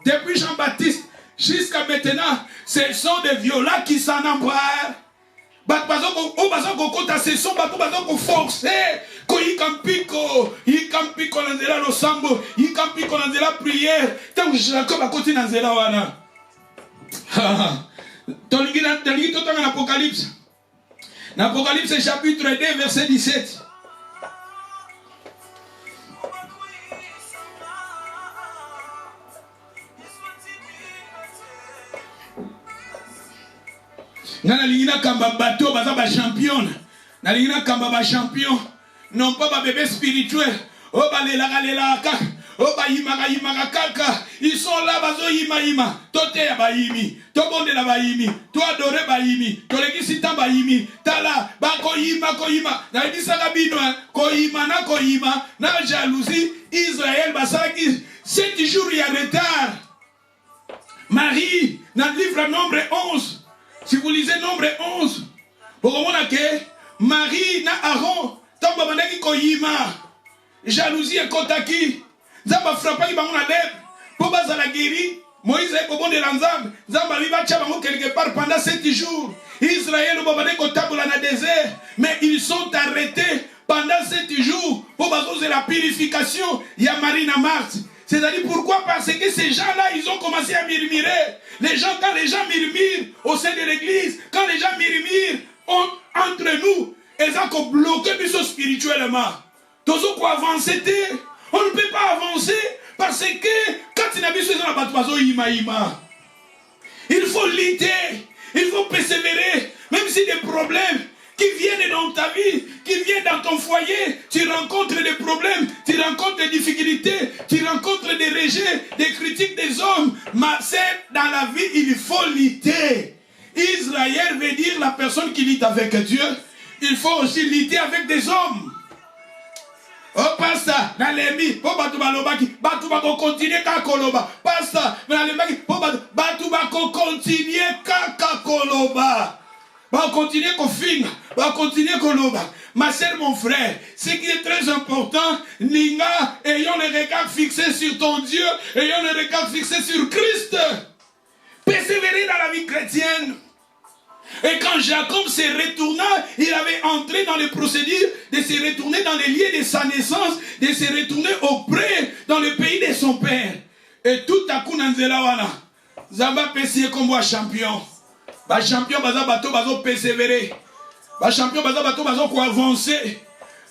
depuis Jean-Baptiste jusqu'à maintenant, ce sont des violats qui s'en emparent. Ce sont des forcés. Il campiko nanzela losambo, il campiko nanzela prière. Tant que Jacob a continué nanzela wana. Tolingi dans l'Apocalypse. L'Apocalypse chapitre 2 verset 17. Nana lingina kamba bateau baza ba champion. Na lingina kamba ba champion. Non pas ba bébé spirituel. Oh ba lela kaka. Oh ba yimaka kaka. Ils sont là bazo yima. Tote ya ba yimi. To bonde la ba yimi. To adore ba yimi. To legisi ta ba yimi. Tala ba ko yima. Na bisa ka bino ko yima na jalousie. Israël basaki 7 jours ya retard. Marie dans le livre nombre 11. Si vous lisez nombre 11, vous comprenez que Marie na Aaron, tant que koyima, jalousie et kotaki, zamba frappa qui bango na lèvre, pour baza la guéri, Moïse est au bon de l'ensemble, zamba liba tchabango quelque part pendant 7 jours. Israël au babane kotabola na désert, mais ils sont arrêtés pendant 7 jours pour bazoser la purification. Il y a Marie na Marthe. C'est-à-dire pourquoi? Parce que ces gens-là, ils ont commencé à murmurer. Quand les gens murmurent au sein de l'église, quand les gens murmurent entre nous, ils ont bloqué plus spirituellement. On ne peut pas avancer parce que quand il a vu ce genre, il faut lutter, il faut persévérer, même si des problèmes qui viennent dans ta vie, qui viennent dans ton foyer, tu rencontres des problèmes, tu rencontres des difficultés, tu rencontres des rejets, des critiques des hommes. Mais c'est dans la vie, il faut lutter. Israël veut dire la personne qui lutte avec Dieu. Il faut aussi lutter avec des hommes. Oh, pasta, dans les mi, pour Batouba continuer Kakoloba. Pasta, dans les mi, pour Batouba continuer Kakoloba. Va continuer qu'on filme, va continuer qu'on loba. Ma sœur, mon frère, ce qui est très important, Ninga, ayons le regard fixé sur ton Dieu, ayons le regard fixé sur Christ. Persévérer dans la vie chrétienne. Et quand Jacob s'est retourné, il avait entré dans les procédures de se retourner dans les lieux de sa naissance, de se retourner auprès, dans le pays de son père. Et tout à coup, Nanzela wana, Zamba Pessier comme moi champion. Ba champion baza bato bazo persévérer. Ba champion baza bato bazo ko avancer.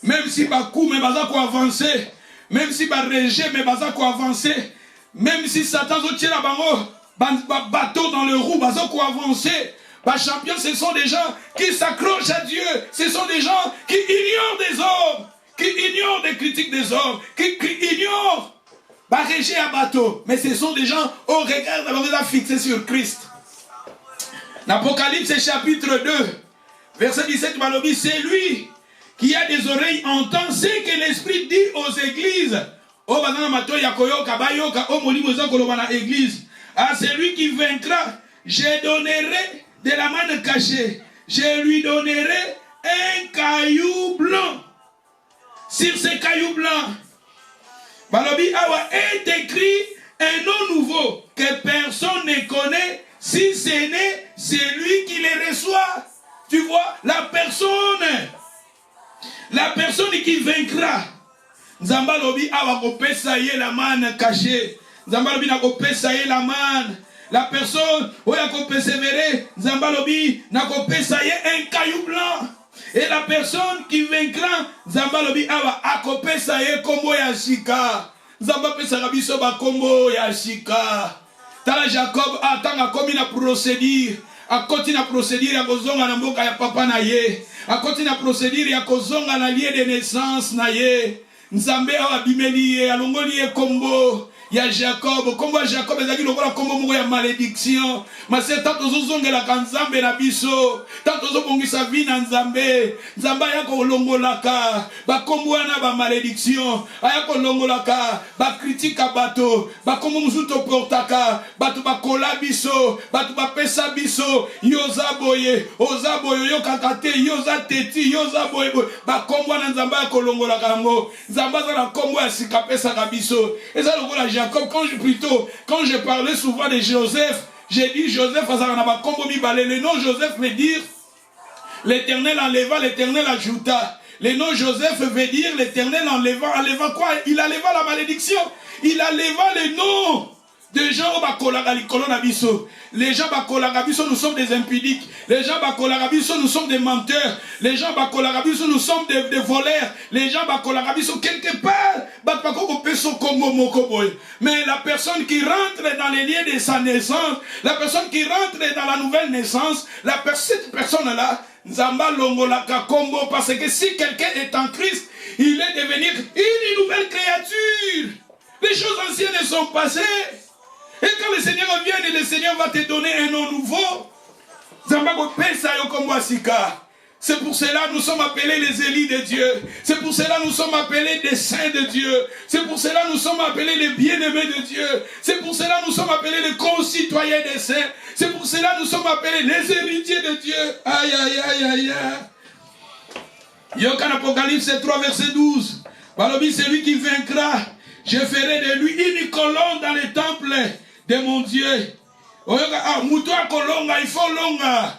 Même si ba coup mais baza ko avancer. Même si ba rejet mais baza ko avancer. Même si Satan zo tire bango bateau dans le roue bazo ko avancer. Ba champion ce sont des gens qui s'accrochent à Dieu. Ce sont des gens qui ignorent des hommes, qui ignorent des critiques des hommes, qui ignorent ba rejet à bateau. Mais ce sont des gens au regard d'avoir fixé sur Christ. L'Apocalypse chapitre 2, verset 17, c'est lui qui a des oreilles entend ce que l'Esprit dit aux églises. À celui qui vaincra, je donnerai de la manne cachée. Je lui donnerai un caillou blanc. Sur ce caillou blanc, est écrit un nom nouveau que personne ne connaît. Si ce n'est celui qui les reçoit, tu vois, la personne qui vaincra. Zambalobi awa kopesa ye la manne cachée. Zambalobi na kopesa ye la manne. La personne où il a persévérer, Zambalobi na kopesa ye un caillou blanc. Et la personne qui vaincra, Nzamba lobi awa akopesa ye kombo ya shika. Nzamba pesa rabiso ba kombo ya shika. Tala Jacob atanga komi na procédure. A koti na procédure ya kozonga na mboka ya papa na ye. A koti na procédure ya kozonga na lieu de naissance na ye. Nzambe awa bimeli ye alongoli ye kombo ya Jacob. Kombo ya Jacob ezaki lokola kombo moko ya malédiction. Mase tanto zozongela ka Nzambe na biso. Tanto zobongisa vi na Nzambe. Nzambe ayako olongolaka ba kombo wana ba malédiction. Ayako olongolaka ba critique bato. Ba kombo musuto portaka. Bato ba kola biso. Bato ba pesa biso. Yoza boye. Oza boye yo kakate. Yoza teti. Yoza boye. Ba kombo wana Nzambe ayako olongolaka yango. Nzambe azana kombo ya sika pesa ka biso. Eza lokola Jacob, quand je parlais souvent de Joseph, j'ai dit Joseph, le nom Joseph veut dire l'Éternel enleva, l'Éternel ajouta. Le nom Joseph veut dire l'Éternel enleva quoi? Il enleva la malédiction. Il enleva le nom de gens les gens bakolabiso, nous sommes des impudiques. Les gens bakolabiso, nous sommes des menteurs. Les gens bakolabiso, nous sommes des voleurs. Les gens bakolabiso, quelque part, mais la personne qui rentre dans les lieux de sa naissance, la personne qui rentre dans la nouvelle naissance, cette personne-là, Nzamba longolaka kombo, parce que si quelqu'un est en Christ, il est devenu une nouvelle créature. Les choses anciennes sont passées. Et quand le Seigneur vient, le Seigneur va te donner un nom nouveau. C'est pour cela que nous sommes appelés les élus de Dieu. C'est pour cela que nous sommes appelés des saints de Dieu. C'est pour cela que nous sommes appelés les bien-aimés de Dieu. C'est pour cela que nous sommes appelés les concitoyens des saints. C'est pour cela que nous sommes appelés les héritiers de Dieu. Aïe, aïe, aïe, aïe, aïe. Yokan Apocalypse 3, verset 12. Balobi, c'est lui qui vaincra. Je ferai de lui une colonne dans le temple de mon Dieu. Moutoua kolonga, il faut longa.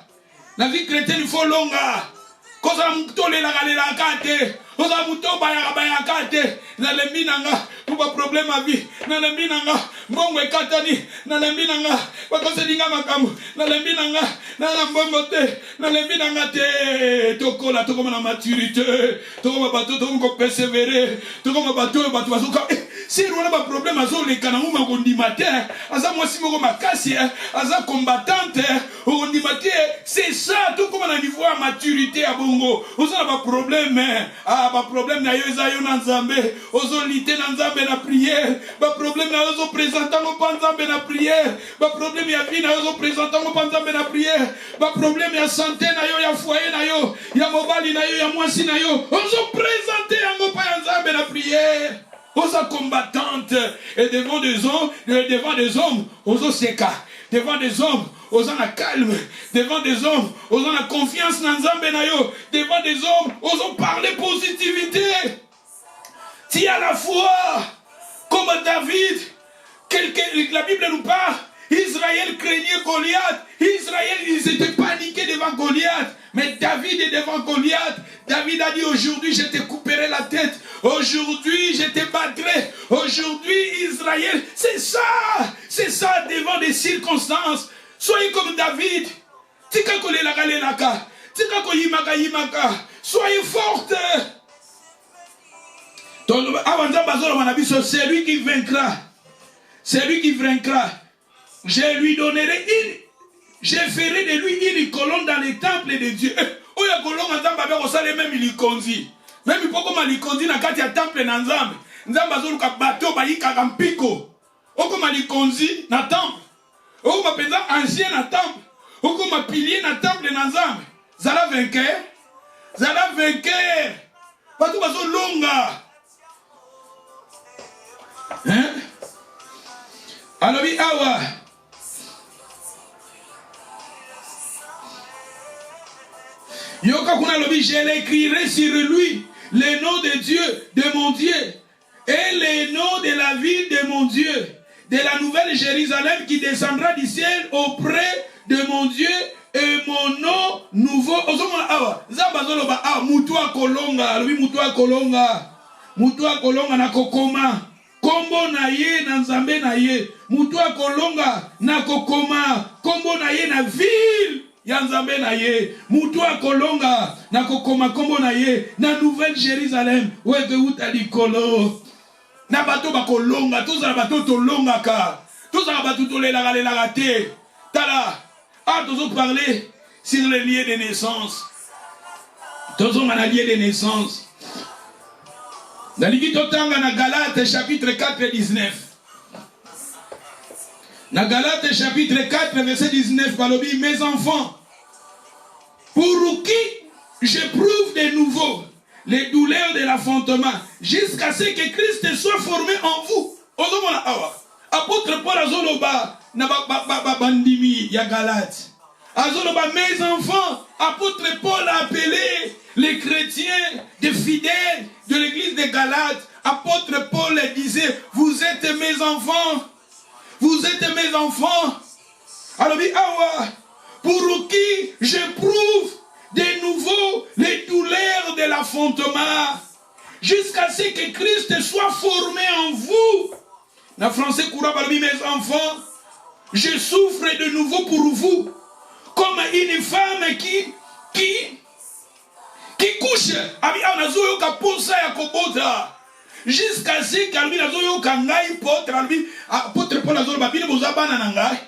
La vie chrétienne, il faut longa. Quand on a moutoulé la galère, on a moutoulé la galère, na le minanga, pour pas problème à vie, na le minanga, bon et katani, na le minanga, pas qu'on se dinga makamu, na le minanga, na la bombote, na le minanga te, toko la toko ma maturité, toko ma bateau, toko persévérer, toko ma bateau, bateau azuka. Si on a un problème, on les canons, on dit matin, on si on a cassé, on combattante, on dit matin, c'est ça, tout comme on a niveau à maturité à Bongo. On a pas problème, pas problème, na yo zayo na Nzambe, ozo lité na Nzambe na prière, pas problème na ozo présentant au Nzambe na prière, pas problème ya vie na ozo présentant au Nzambe na prière, pas problème ya santé na yo, ya foyer na yo, ya mobali na yo, ya mwasi na yo, ozo présenter yango pa Nzambe na prière. Aux combattantes et devant des hommes, aux seka, devant des hommes, aux en calme, devant des hommes, aux en confiance dans Nzambe na yo, devant des hommes, aux parler positivité. Si à la fois, comme David, la Bible nous parle, Israël craignait Goliath, Israël ils étaient paniqués devant Goliath, mais David est devant Goliath. David a dit aujourd'hui je te couperai la tête, aujourd'hui je te battrai, aujourd'hui Israël, c'est ça devant des circonstances. Soyez comme David, soyez forte. C'est lui qui vaincra, c'est lui qui vaincra. Je lui donnerai je ferai de lui une colonne dans les temples de Dieu. Oya kolonga Nzambe abe kosala même likonzi. Même poko ma likonzi na kati ya temple na Nzambe. Nzambe azoluka bato ba yikaka mpiko. Oko ma likonzi na temple. Oko ma penza ancien na temple. Oko ma pilier na temple na Nzambe. Zala vainqueur. Zala vainqueur. Bato bazo longa. Hein? Alors oui, awa. Yoka kuna lobi, je l'écrirai sur lui le nom de Dieu, de mon Dieu, et le nom de la ville de mon Dieu, de la nouvelle Jérusalem qui descendra du ciel auprès de mon Dieu, et mon nom nouveau. Ozomona awa, zambazoloba awa, mutua kolonga, lobi mutua kolonga na kokoma. Kombo na ye na Nzambe na ye, mutua kolonga na kokoma, kombo na ye na ville ya nzambe na ye. Mutu akolonga na kokoma kombo na ye na Nouvelle Jérusalem. Weke uta likolo. Na bato bakolonga, tous na bato tolongaka. Tous na bato tolelaka te. Tala, tous parler sur le lieu de naissance. Tous on a lieu de naissance. Dans l'Igitotanga na Galates chapitre 4 19. Dans Galates chapitre 4 verset 19, Balobi, mes enfants, pour qui j'éprouve de nouveau les douleurs de l'affrontement, jusqu'à ce que Christ soit formé en vous. Apôtre Paul Azoloba, na bandimi ya Galate. Azoloba, mes enfants, apôtre Paul a appelé les chrétiens, des fidèles de l'église de Galates. Apôtre Paul disait, vous êtes mes enfants. Vous êtes mes enfants. Alors, pour qui j'éprouve de nouveau les douleurs de l'affrontement, jusqu'à ce que Christ soit formé en vous. Dans le français courant, mes enfants, je souffre de nouveau pour vous, comme une femme qui couche. Jusqu'à ce qu'Albi Nazoyo Kangai Potre Albi Apôtre Paul Azol Babine Bozabana Nangai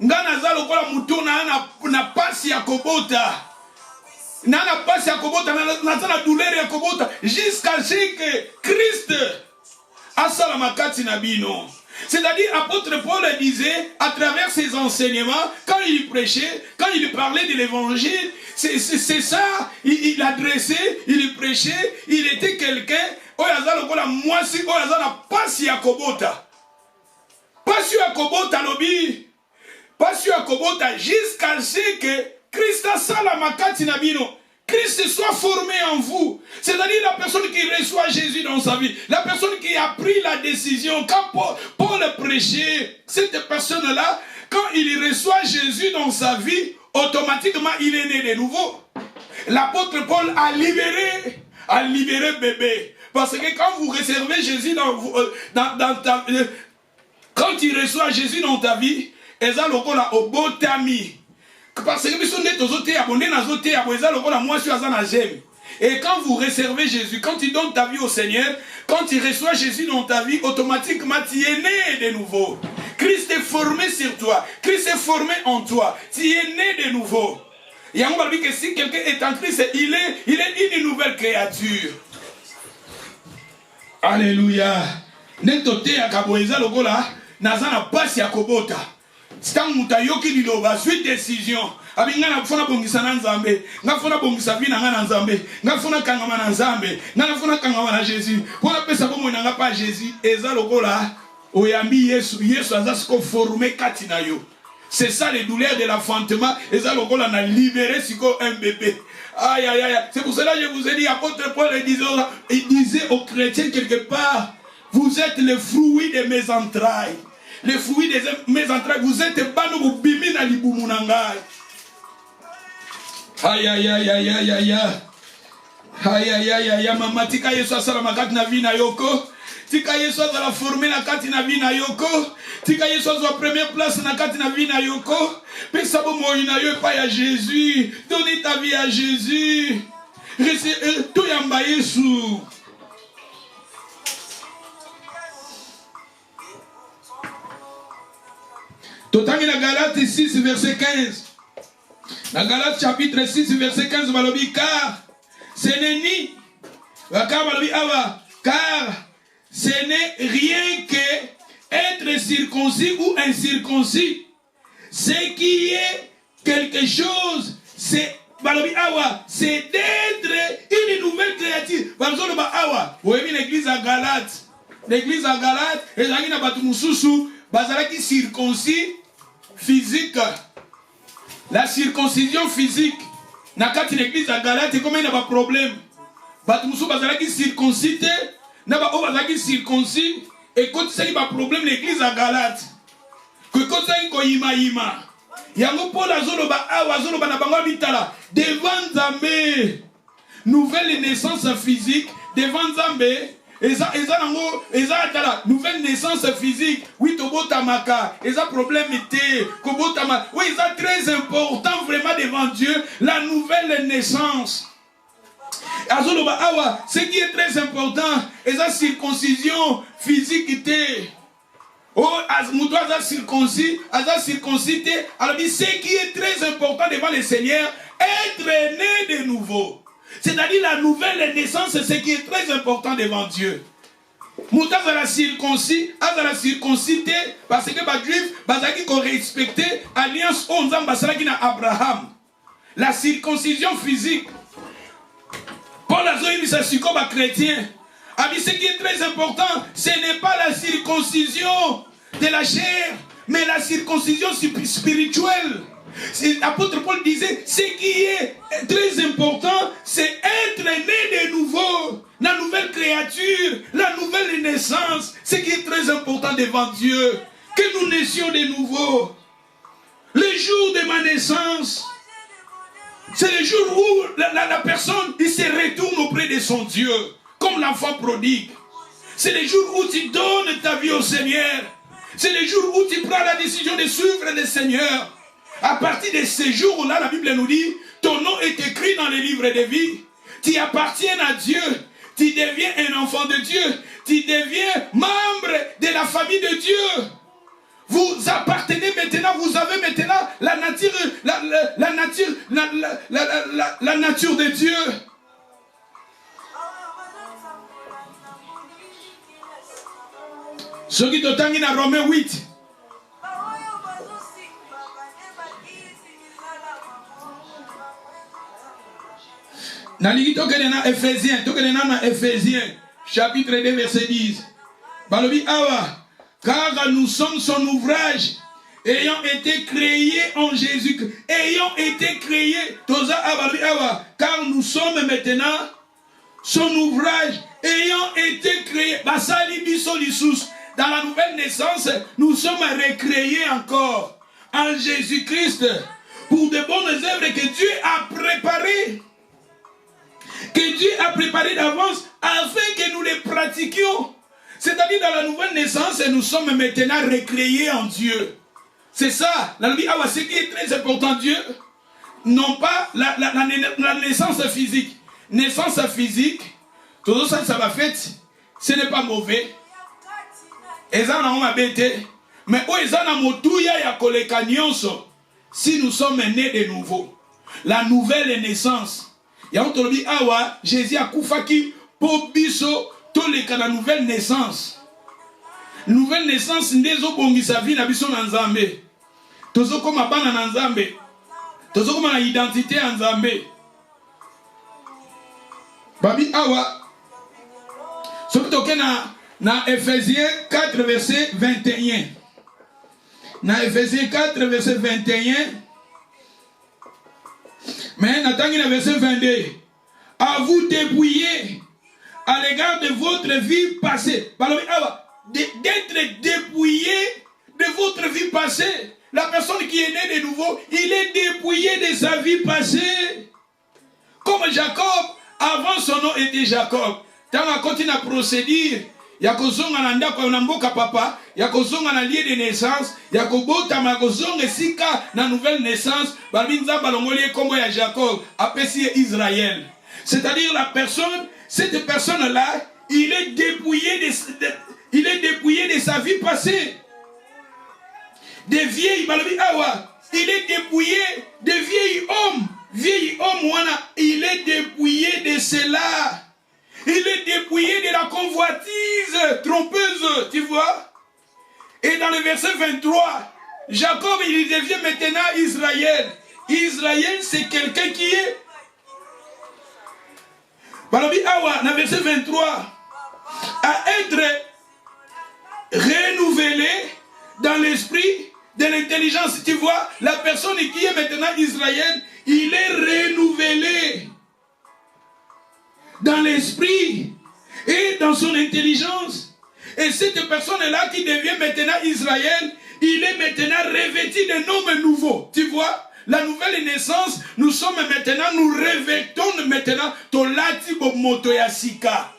Ngana Lokola Mutuna na pasi ya kobota. Nana pasi ya kobota na douleur ya kobota jusqu'à ce que Christ asalamakati nabino. C'est-à-dire, apôtre Paul disait, à travers ses enseignements, quand il prêchait, quand il parlait de l'évangile, c'est ça, il adressait, il prêchait, il était quelqu'un, pasi ya kobota lobi, pasi ya kobota, jusqu'à ce que Christ asalamakati nabino. Christ soit formé en vous. C'est-à-dire la personne qui reçoit Jésus dans sa vie. La personne qui a pris la décision. Quand Paul prêchait, cette personne-là, quand il reçoit Jésus dans sa vie, automatiquement il est né de nouveau. L'apôtre Paul a libéré bébé. Parce que quand vous recevez Jésus quand il reçoit Jésus dans ta vie, ils ont le obotami. Parce que et quand vous recevez Jésus, quand tu donnes ta vie au Seigneur, quand tu reçois Jésus dans ta vie, automatiquement tu es né de nouveau. Christ est formé sur toi. Christ est formé en toi. Tu es né de nouveau. Et on va dire que si quelqu'un est en Christ, il est une nouvelle créature. Alléluia. Nentote akaboeza lokola nazana pasi ya kobota. Stan mutayoki liloba suite décision. Abi ngana fona bongisa na Nzambe, nga fona bongisa vina ngana Nzambe, nga fona kangama na Nzambe, nga fona kangama na Jésus. Pona pesa bomo nanga pa Jésus, eza lokola oyambi Yesu azasiko formé kati na yo. C'est ça les douleurs de l'enfantement, eza lokola na libéré siko un bébé. Aïe aïe aïe, c'est pour cela que je vous ai dit, apôtre Paul il disait aux chrétiens quelque part, vous êtes le fruit de mes entrailles. Les fruits de mes entrailles, vous êtes bano bimi na libumunangai. Aïe aïe aïe aïe aïe aïe aïe aïe aïe aïe mama tika Yesu asala makati na vie na yoko. Tika Yesu azala formé na kati na vie na yoko. Tika Yesu azala première place na kati na vie na yoko. Pesa bo moi na yo pa ya Jésus. Donnez ta vie à Jésus. To yamba Yesu. Totangi na Galates 6 verset 15. Dans Galates chapitre 6 verset 15, Balobi, car ce n'est ni car ce n'est rien que être circoncis ou incirconcis. Ce qui est quelque chose, c'est d'être une nouvelle créature. Vous voyez l'église à Galates. L'église à Galates, et la Gina Batumususu, Bazalaki circoncis physique. La circoncision physique. Nakati l'église à Galate, comment il n'y a pas de problème? Batumusu bazalaki circoncité, naba o bazalaki circoncis, et quand il y a pas de problème l'église à Galate. Que quand ça y ima. Yango Paul azoloba awa azoloba na bango bitala devant Nzambe. Nouvelle naissance physique devant Nzambe. nouvelle naissance physique. Oui, tobotamaka. Eza problème était. Kobotama. Oui, c'est très important vraiment devant Dieu. La nouvelle naissance. Ce qui est très important, c'est la circoncision physique. Oh, circoncité. Alors, ce qui est très important devant le Seigneur, être né de nouveau. C'est-à-dire la nouvelle naissance, c'est ce qui est très important devant Dieu. Mouta à la circoncité, parce que les Juifs, ils ont respecté l'alliance Abraham. La circoncision physique. Paul a dit que c'est comme un chrétien. Ce qui est très important, ce n'est pas la circoncision de la chair, mais la circoncision spirituelle. L'apôtre Paul disait, ce qui est très important, c'est être né de nouveau. La nouvelle créature, la nouvelle naissance, ce qui est très important devant Dieu. Que nous naissions de nouveau. Le jour de ma naissance, c'est le jour où la personne il se retourne auprès de son Dieu, comme l'enfant prodigue. C'est le jour où tu donnes ta vie au Seigneur. C'est le jour où tu prends la décision de suivre le Seigneur. À partir de ce jour-là, la Bible nous dit, ton nom est écrit dans le livre de vie. Tu appartiens à Dieu. Tu deviens un enfant de Dieu. Tu deviens membre de la famille de Dieu. Vous appartenez maintenant, vous avez maintenant la nature, la nature de Dieu. Ce qui te dans Romains 8. Dans Éphésiens, chapitre 2, verset 10. Car nous sommes son ouvrage, ayant été créés en Jésus-Christ. Ayant été créés, car nous sommes maintenant son ouvrage, ayant été créés. Dans la nouvelle naissance, nous sommes recréés encore en Jésus-Christ pour de bonnes œuvres que Dieu a préparées. Que Dieu a préparées d'avance afin que nous les pratiquions. C'est-à-dire dans la nouvelle naissance, nous sommes maintenant recréés en Dieu. C'est ça. Ce qui est très important, Dieu, non pas la naissance physique. Naissance physique, tout ça, ça va faire, ce n'est pas mauvais. Mais si nous sommes nés de nouveau, la nouvelle naissance, Jésus a koufaki pour biso la nouvelle naissance. Nouvelle naissance, ndezo bongi sa vie na biso na Nzambe. Tozo koma bana na Nzambe. Tozo koma na identité en Nzambe. Babi awa. Soki toke na Ephésiens 4 verset 21. Na Ephésiens 4 verset 21. Mais n'attendez le verset 22. À vous dépouiller à l'égard de votre vie passée. D'être dépouillé de votre vie passée. La personne qui est née de nouveau, il est dépouillé de sa vie passée. Comme Jacob, avant son nom était Jacob. Tant qu'on continue à procéder, il y a papa, il y a na lieu de naissance, il y a na nouvelle naissance, Jacob, appelé Israël. C'est-à-dire la personne, cette personne-là, il est dépouillé de sa vie passée. Des vieilles, il est dépouillé de vieil homme. Vieil homme, il est dépouillé de cela. Il est dépouillé de la convoitise trompeuse, tu vois. Et dans le verset 23, Jacob, il devient maintenant Israël. Israël, c'est quelqu'un qui est... Dans le verset 23, à être renouvelé dans l'esprit de l'intelligence. Tu vois, la personne qui est maintenant Israël, il est renouvelé dans l'esprit et dans son intelligence. Et cette personne-là qui devient maintenant Israël, il est maintenant revêtu d'un homme nouveau. Tu vois, la nouvelle naissance, nous sommes maintenant, nous revêtons maintenant Tolati Bomoto Yasika.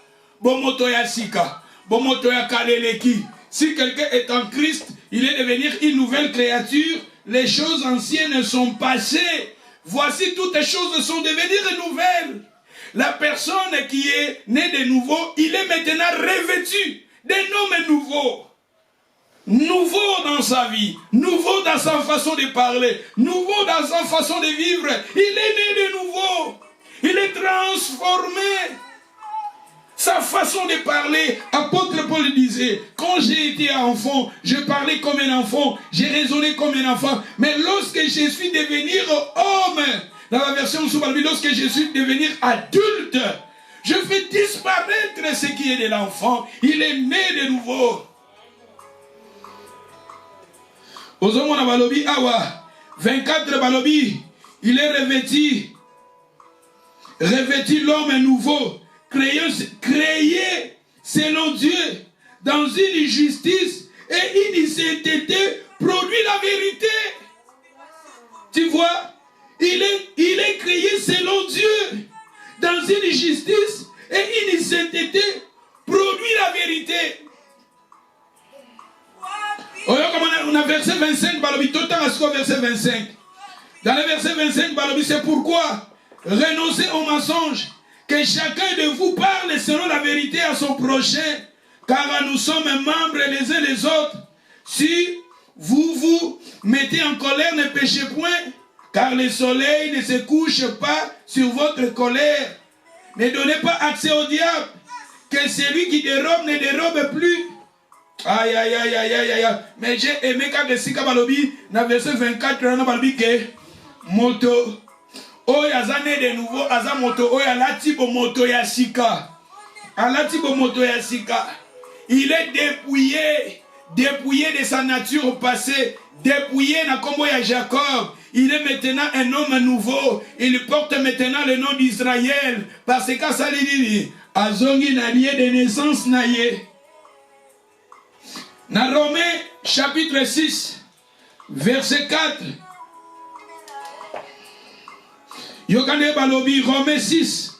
bomoto ya sika, bomoto ya kaleleki. Si quelqu'un est en Christ, il est devenir une nouvelle créature. Les choses anciennes sont passées. Voici toutes les choses sont devenues nouvelles. La personne qui est née de nouveau, il est maintenant revêtu d'un homme nouveau. Nouveau dans sa vie, nouveau dans sa façon de parler, nouveau dans sa façon de vivre. Il est né de nouveau. Il est transformé. Sa façon de parler, apôtre Paul disait, quand j'ai été enfant, je parlais comme un enfant, j'ai raisonné comme un enfant. Mais lorsque je suis devenu homme, dans la version Soubalbi, lorsque je suis devenu adulte, je fais disparaître ce qui est de l'enfant. Il est né de nouveau. Ozomona balobi awa 24 balobi, il est revêtu l'homme nouveau, créé selon Dieu dans une justice et une sainteté, produit la vérité. Tu vois, il est créé selon Dieu dans une justice et une sainteté, produit la vérité. On a verset 25, balobi, tout le temps à verset 25. Dans le verset 25, balobi, c'est pourquoi renoncez au mensonge, que chacun de vous parle selon la vérité à son prochain, car nous sommes membres les uns les autres. Si vous vous mettez en colère, ne péchez point, car le soleil ne se couche pas sur votre colère. Ne donnez pas accès au diable, que celui qui dérobe ne dérobe plus. Aïe, aïe, aïe, aïe, aïe, aïe. Mais j'ai aimé quand le Sika Balobi, dans verset 24, on a Balobi que moto, oya azane de nouveau, aza moto, oya latibo moto ya Sika. Alatibo moto ya Sika. Il est dépouillé de sa nature passée, dépouillé na kombo ya Jacob. Il est maintenant un homme nouveau. Il porte maintenant le nom d'Israël. Parce que ça lui dit, azongi na lié de naissance na ye. Dans Romains chapitre 6, verset 4. Yokane Balobi, Romains 6.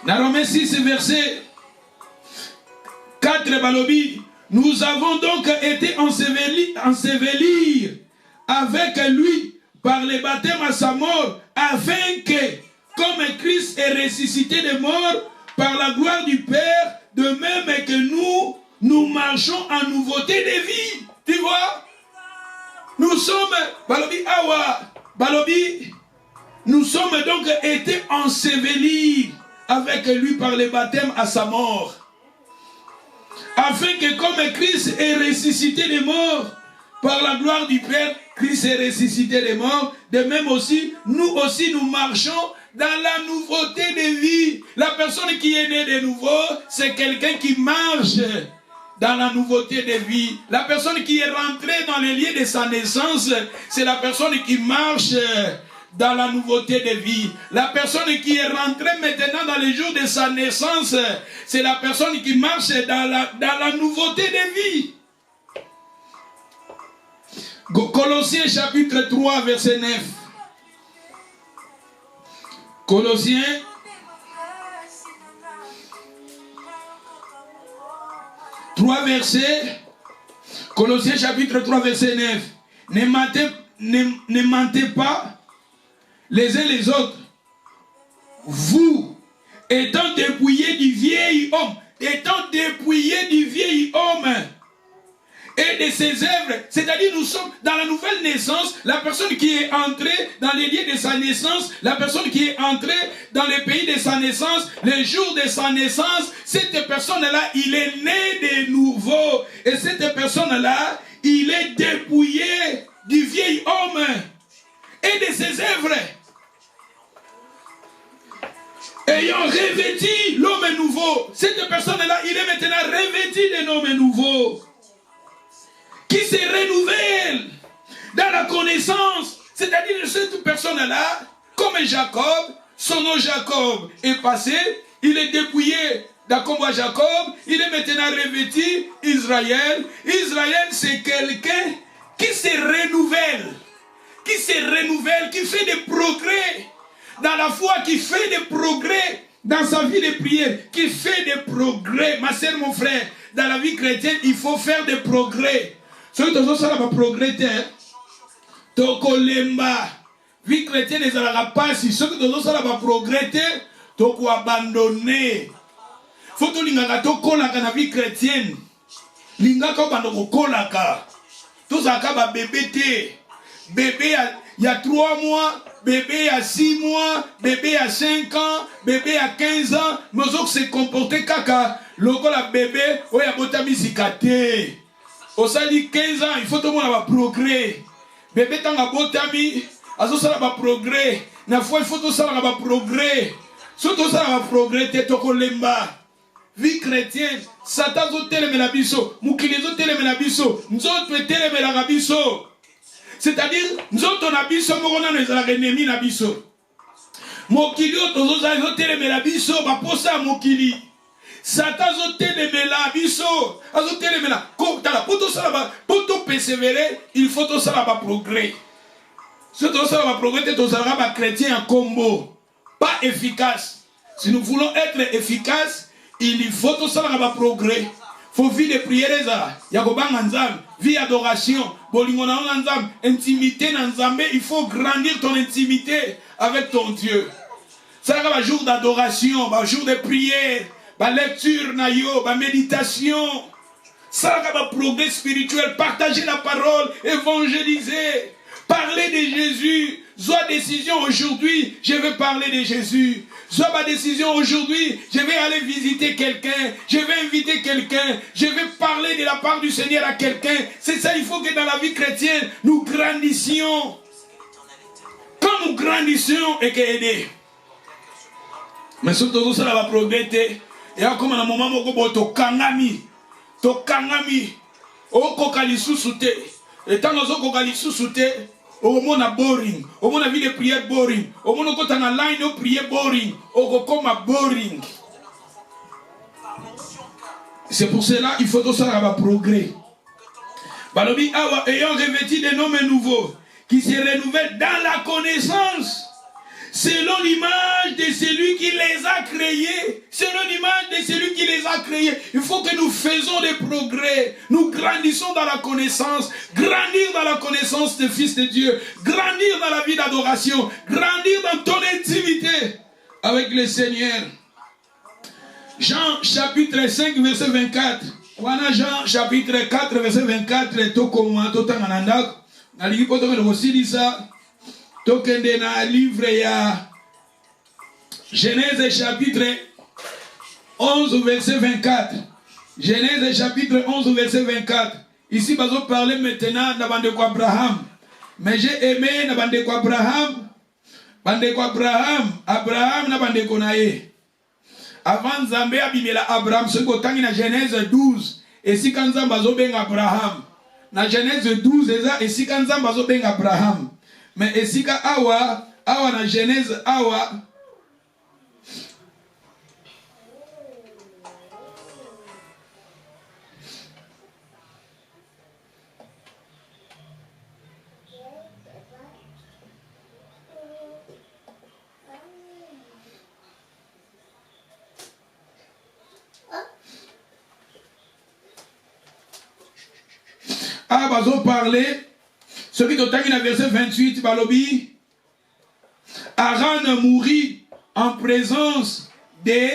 Dans Romains 6, verset 4, Balobi. Nous avons donc été ensevelis avec lui par le baptême à sa mort, afin que, comme Christ est ressuscité des morts par la gloire du Père, de même que nous marchons en nouveauté de vie. Tu vois? Nous sommes, Balobi Awa, Balobi, nous sommes donc été ensevelis avec lui par le baptême à sa mort. Afin que comme Christ est ressuscité des morts, par la gloire du Père, Christ est ressuscité des morts, de même aussi, nous marchons dans la nouveauté de vie. La personne qui est née de nouveau, c'est quelqu'un qui marche dans la nouveauté de vie. La personne qui est rentrée dans les lieux de sa naissance, c'est la personne qui marche dans la nouveauté de vie. La personne qui est rentrée maintenant dans les jours de sa naissance, c'est la personne qui marche dans la nouveauté de vie. Colossiens chapitre 3 verset 9. Colossiens Colossiens chapitre 3 verset 9. Ne mentez pas les uns les autres, vous étant dépouillés du vieil homme, et de ses œuvres, c'est-à-dire nous sommes dans la nouvelle naissance, la personne qui est entrée dans les lieux de sa naissance, la personne qui est entrée dans le pays de sa naissance, les jours de sa naissance, cette personne-là, il est né de nouveau, et cette personne-là, il est dépouillé du vieil homme et de ses œuvres, ayant revêtu l'homme nouveau. Cette personne-là, il est maintenant revêtu d'un homme nouveau, qui se renouvelle dans la connaissance. C'est-à-dire que cette personne-là, comme Jacob, son nom Jacob est passé, il est dépouillé d'un combat Jacob, il est maintenant revêtu Israël. Israël, c'est quelqu'un qui se renouvelle, qui fait des progrès dans la foi, qui fait des progrès dans sa vie de prière, qui fait des progrès. Ma soeur, mon frère, dans la vie chrétienne, il faut faire des progrès. Ceux qui ont fait des progrès, tokolemba. Vie chrétienne, ils n'ont pas si. Ceux qui ont fait des progrès, toko abandonner. Faut que l'ingaka tokolaka na vie chrétienne. L'ingaka bandoko kolaka. Tout ça ba bébé té. Bébé il y a 3 mois, bébé il y a 6 mois, bébé il y a 5 ans, bébé il y a 15 ans. Nous autres se comporter kaka. Logo la bébé, oh ya botami zikate. Au sali 15 ans, il faut tout le monde avoir progrès. Bébé tanga botami, azo sala ba progrès. Na foi il faut tout ça avoir progrès. Surtout ça va progrès te toko lemba. Vie chrétienne, Satan zo telemela biso, mukili zo telemela biso, nzoto telemela biso. C'est-à-dire, nous autres, on a biso, on a les ennemis na biso. Mokili, on a telemela biso, ba posa mokili. Satan zo telemela biso, azo telemela. Pour tout persévérer, il faut tout ça va progrès. Si tout ça va progrès, tout ça va chrétien en combo, pas efficace. Si nous voulons être efficaces, il faut tout ça va progrès. Il faut vivre des prières, vie d'adoration, intimité, il faut grandir ton intimité avec ton Dieu. Ça va un jour d'adoration, un jour de prière, une lecture, une méditation. Ça va un progrès spirituel, partager la parole, évangéliser, parler de Jésus. Soit décision aujourd'hui, je vais parler de Jésus. Soit ma décision aujourd'hui, je vais aller visiter quelqu'un, je vais inviter quelqu'un, je vais parler de la part du Seigneur à quelqu'un. C'est ça, il faut que dans la vie chrétienne, nous grandissions. Quand nous grandissions et qu'aider. Mais surtout, ça va progresser. Et comme à un moment où tu kangami, au kokali sous-souté. Et tant que kokali sous-souté, au moment na boring, au moment na vie de prière boring, au moment où tu as une line de prière boring, au comme boring. C'est pour cela qu'il faut tout ça avoir progrès. Balobi awa ayant revêtu des noms nouveaux qui se renouvellent dans la connaissance selon l'image de celui qui les a créés. Selon l'image de celui qui les a créés. Il faut que nous faisons des progrès. Nous grandissons dans la connaissance. Grandir dans la connaissance des fils de Dieu. Grandir dans la vie d'adoration. Grandir dans ton intimité avec le Seigneur. Jean chapitre 5 verset 24. Wana Jean chapitre 4 verset 24. Tokoma totangananda. Naliki poto que aussi dit ça. Tokende na livre ya Genèse chapitre 11 verset 24. Genèse chapitre 11 verset 24. Ici, nous allons parler maintenant de Bandeko Abraham. Mais j'ai aimé na Bandeko Abraham. Bandeko Abraham. Abraham na Bandeko nae. Avant Zambé abimela Abraham. Ce qu'on a na Genèse 12. Et si quand Zambé ben Abraham. Na Genèse 12 et si quand Zambé ben Abraham. Mais esika awa na Genèse awa bazo parler. Celui qui est dans verset 28, Balobi, Aran mourit en présence de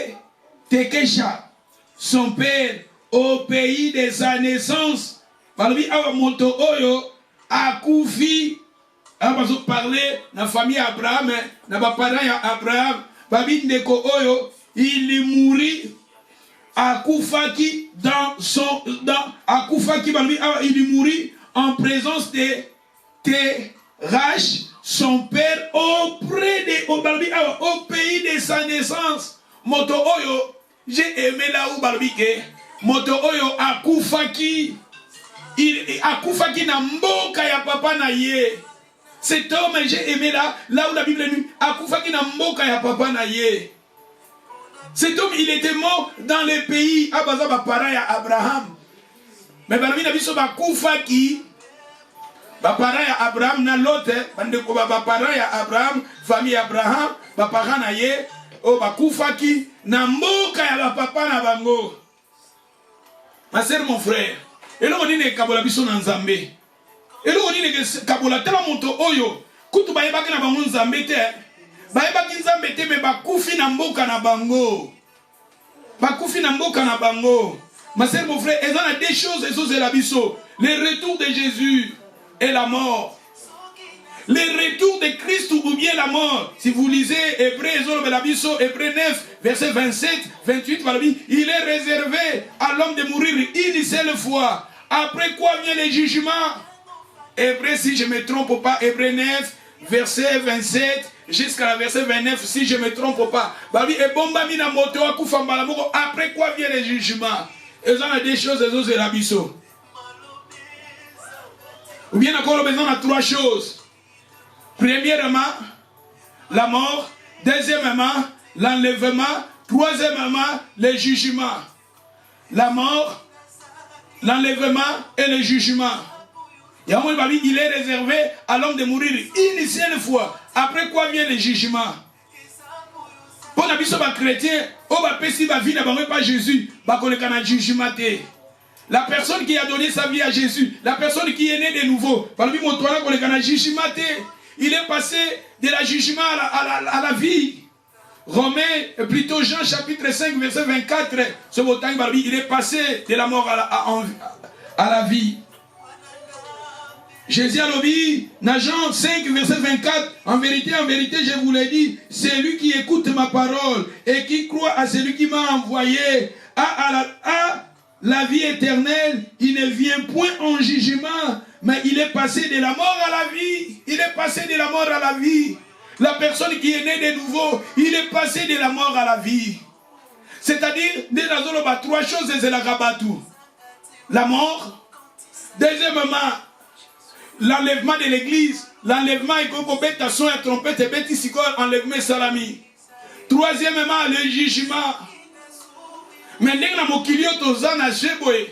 Tekesha, son père, au pays de sa naissance. Balobi, Awa Monto Oyo, Akoufi, Abazo parler, la famille Abraham, la parent Abraham, Babi Ndeko Oyo, il mourit. Akoufaki dans son. Akoufaki, Balobi, il mourit en présence de Terach, son père, auprès de au pays de sa naissance. Moto Oyo, j'ai aimé là où Barbike. Moto Oyo akufaki. Akufaki na mboka ya papa na ye. Cet homme, j'ai aimé là où la Bible dit akufaki na mboka ya papa na ye. Cet homme, il était mort dans le pays Abaza Bapara ya Abraham. Mais Barbike na biso bakufaki. Bapara ya Abraham na lote, bandeko bapara ya Abraham, famille Abraham, bapara na ye, o bakufaki na mboka ya bapapa na bango. Ma sœur, mon frère, eloko nini kabola biso na nzambe? Eloko nini kabola tala moto oyo kutu bayebaki na bango nzambe te. Bayebaki nzambe te me bakufi na mboka na bango. Bakufi na mboka na bango. Ma sœur, mon frère, il y a des choses, le retour de Jésus et la mort. Le retour de Christ ou bien la mort. Si vous lisez Hébreu 9, verset 27, 28, il est réservé à l'homme de mourir une seule fois. Après quoi vient le jugement? Hébreu, si je ne me trompe pas, Hébreu 9, verset 27 jusqu'à la verset 29, si je ne me trompe pas. Après quoi vient le jugement? Et on a des choses, et la biso. Ou bien encore, on a trois choses. Premièrement, la mort. Deuxièmement, l'enlèvement. Troisièmement, le jugement. La mort, l'enlèvement et le jugement. Il est réservé à l'homme de mourir une seule fois. Après quoi vient le jugement? Pour les chrétiens, pas Jésus, la personne qui a donné sa vie à Jésus, la personne qui est née de nouveau, il est passé de la jugement à la vie. Romains, plutôt Jean chapitre 5, verset 24, il est passé de la mort à la vie. Jésus a dit, dans Jean 5, verset 24, en vérité, je vous l'ai dit, celui qui écoute ma parole et qui croit à celui qui m'a envoyé à la vie éternelle, il ne vient point en jugement, mais il est passé de la mort à la vie. Il est passé de la mort à la vie. La personne qui est née de nouveau, il est passé de la mort à la vie. C'est-à-dire, trois choses, c'est la rabatou. La mort, deuxièmement, l'enlèvement de l'église, l'enlèvement et bête son et trompette et bête ici enlèvement salami. Troisièmement, le jugement. Mais dès que la mokilio tozana cheboe,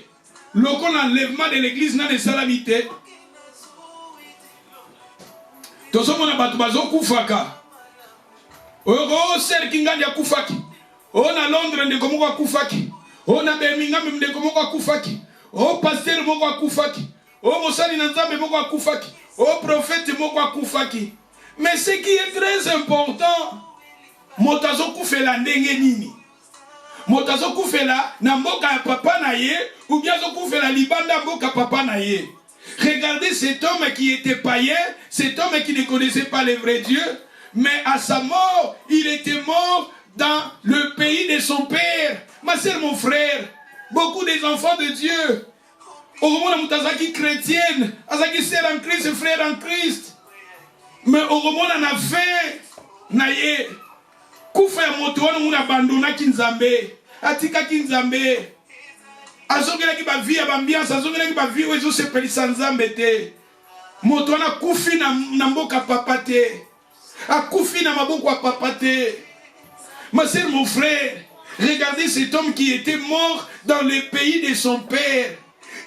l'enlèvement de l'église n'a de salamité. Tozomona batu bazo kufaka. Oro sel kingandi ya kufaki. Ona Londres ndeko moko akufaki. Ona Birmingham ndeko moko akufaki. O pasteur moko akufaki. Oh, Mosali Nanzambe moko akufaki. Oh, prophète moko akufaki. Mais ce qui est très important, motazo kufela ndenge nini? Motazo kufela na mboka ya papa na ye, ou bien zo kufela libanda mboka papa na ye. Regardez cet homme qui était païen, cet homme qui ne connaissait pas le vrai Dieu, mais à sa mort, il était mort dans le pays de son père. Ma sœur, mon frère, beaucoup des enfants de Dieu, au moment où Azaki chrétienne, Azaki sœur en Christ, frère en Christ. Mais au moment où on a fait, naye, Koufa motoano on abandonna Kinzambe, Atika Kinzambe, Azongela ki ba vie abambiance, Azongela ki ba vie wezo se peli sanzambe te. Motoana kufi na mboka papa te. A kufi na maboko papa te. Ma sœur, mon frère, regardez cet homme qui était mort dans le pays de son père.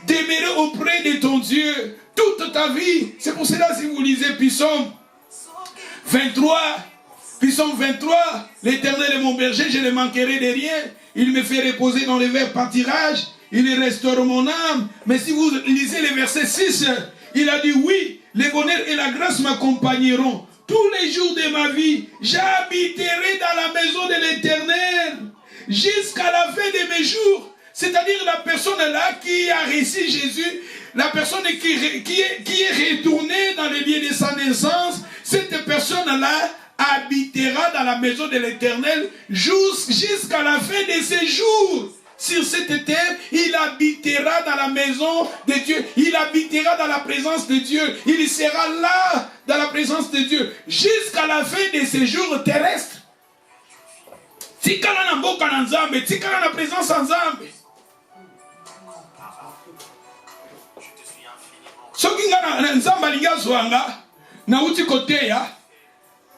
Demeurer auprès de ton Dieu toute ta vie. C'est pour cela, si vous lisez Psaume 23, l'Éternel est mon berger, je ne manquerai de rien. Il me fait reposer dans les verts pâturages, il restaure mon âme. Mais si vous lisez le verset 6, il a dit oui, le bonheur et la grâce m'accompagneront. Tous les jours de ma vie, j'habiterai dans la maison de l'Éternel jusqu'à la fin de mes jours. C'est-à-dire la personne là qui a reçu Jésus, la personne qui est retournée dans le lieu de sa naissance, cette personne-là habitera dans la maison de l'Éternel jusqu'à la fin de ses jours. Sur cette terre, il habitera dans la maison de Dieu. Il habitera dans la présence de Dieu. Il sera là, dans la présence de Dieu, jusqu'à la fin de ses jours terrestres. Tikala na mboka na Nzambe, tikala na présence en Nzambe. Soki nga Nzamba linga zwanga, na uti kote ya,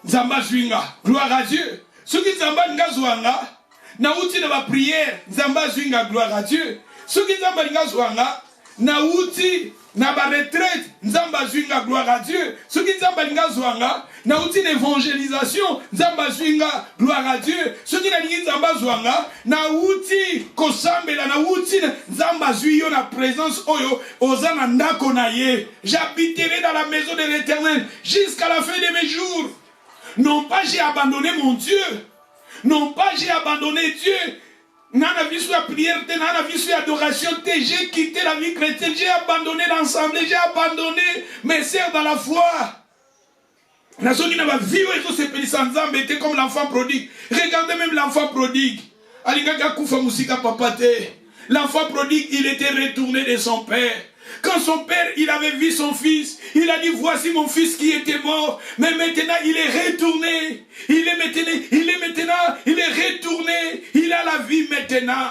Nzamba zwinga, gloire à Dieu. Soki Nzamba linga zwanga, na uti na ba prière, Nzamba zwinga, gloire à Dieu. Soki Nzamba linga zwanga, nauti na ba retraite nzamba zwinga gloire à Dieu soki nzamba linga zwanga nauti na évangélisation nzamba zwinga gloire à Dieu soki na lingi nzamba zwanga nauti kosambela nauti nzamba zwi yo na présence oyo oza na ndako na ye j'habiterai dans la maison de l'Éternel jusqu'à la fin de mes jours. Non pas j'ai abandonné mon Dieu, non pas j'ai abandonné Dieu. Nana vie sur la prière, nana vie sur l'adoration, j'ai quitté la vie chrétienne, j'ai abandonné l'ensemble, j'ai abandonné mes sœurs dans la foi. La zone qui n'a pas vu, était comme l'enfant prodigue. Regardez même l'enfant prodigue. L'enfant prodigue, il était retourné de son père. Quand son père, il avait vu son fils, il a dit, voici mon fils qui était mort, mais maintenant il est retourné. Il est retourné, il a la vie maintenant.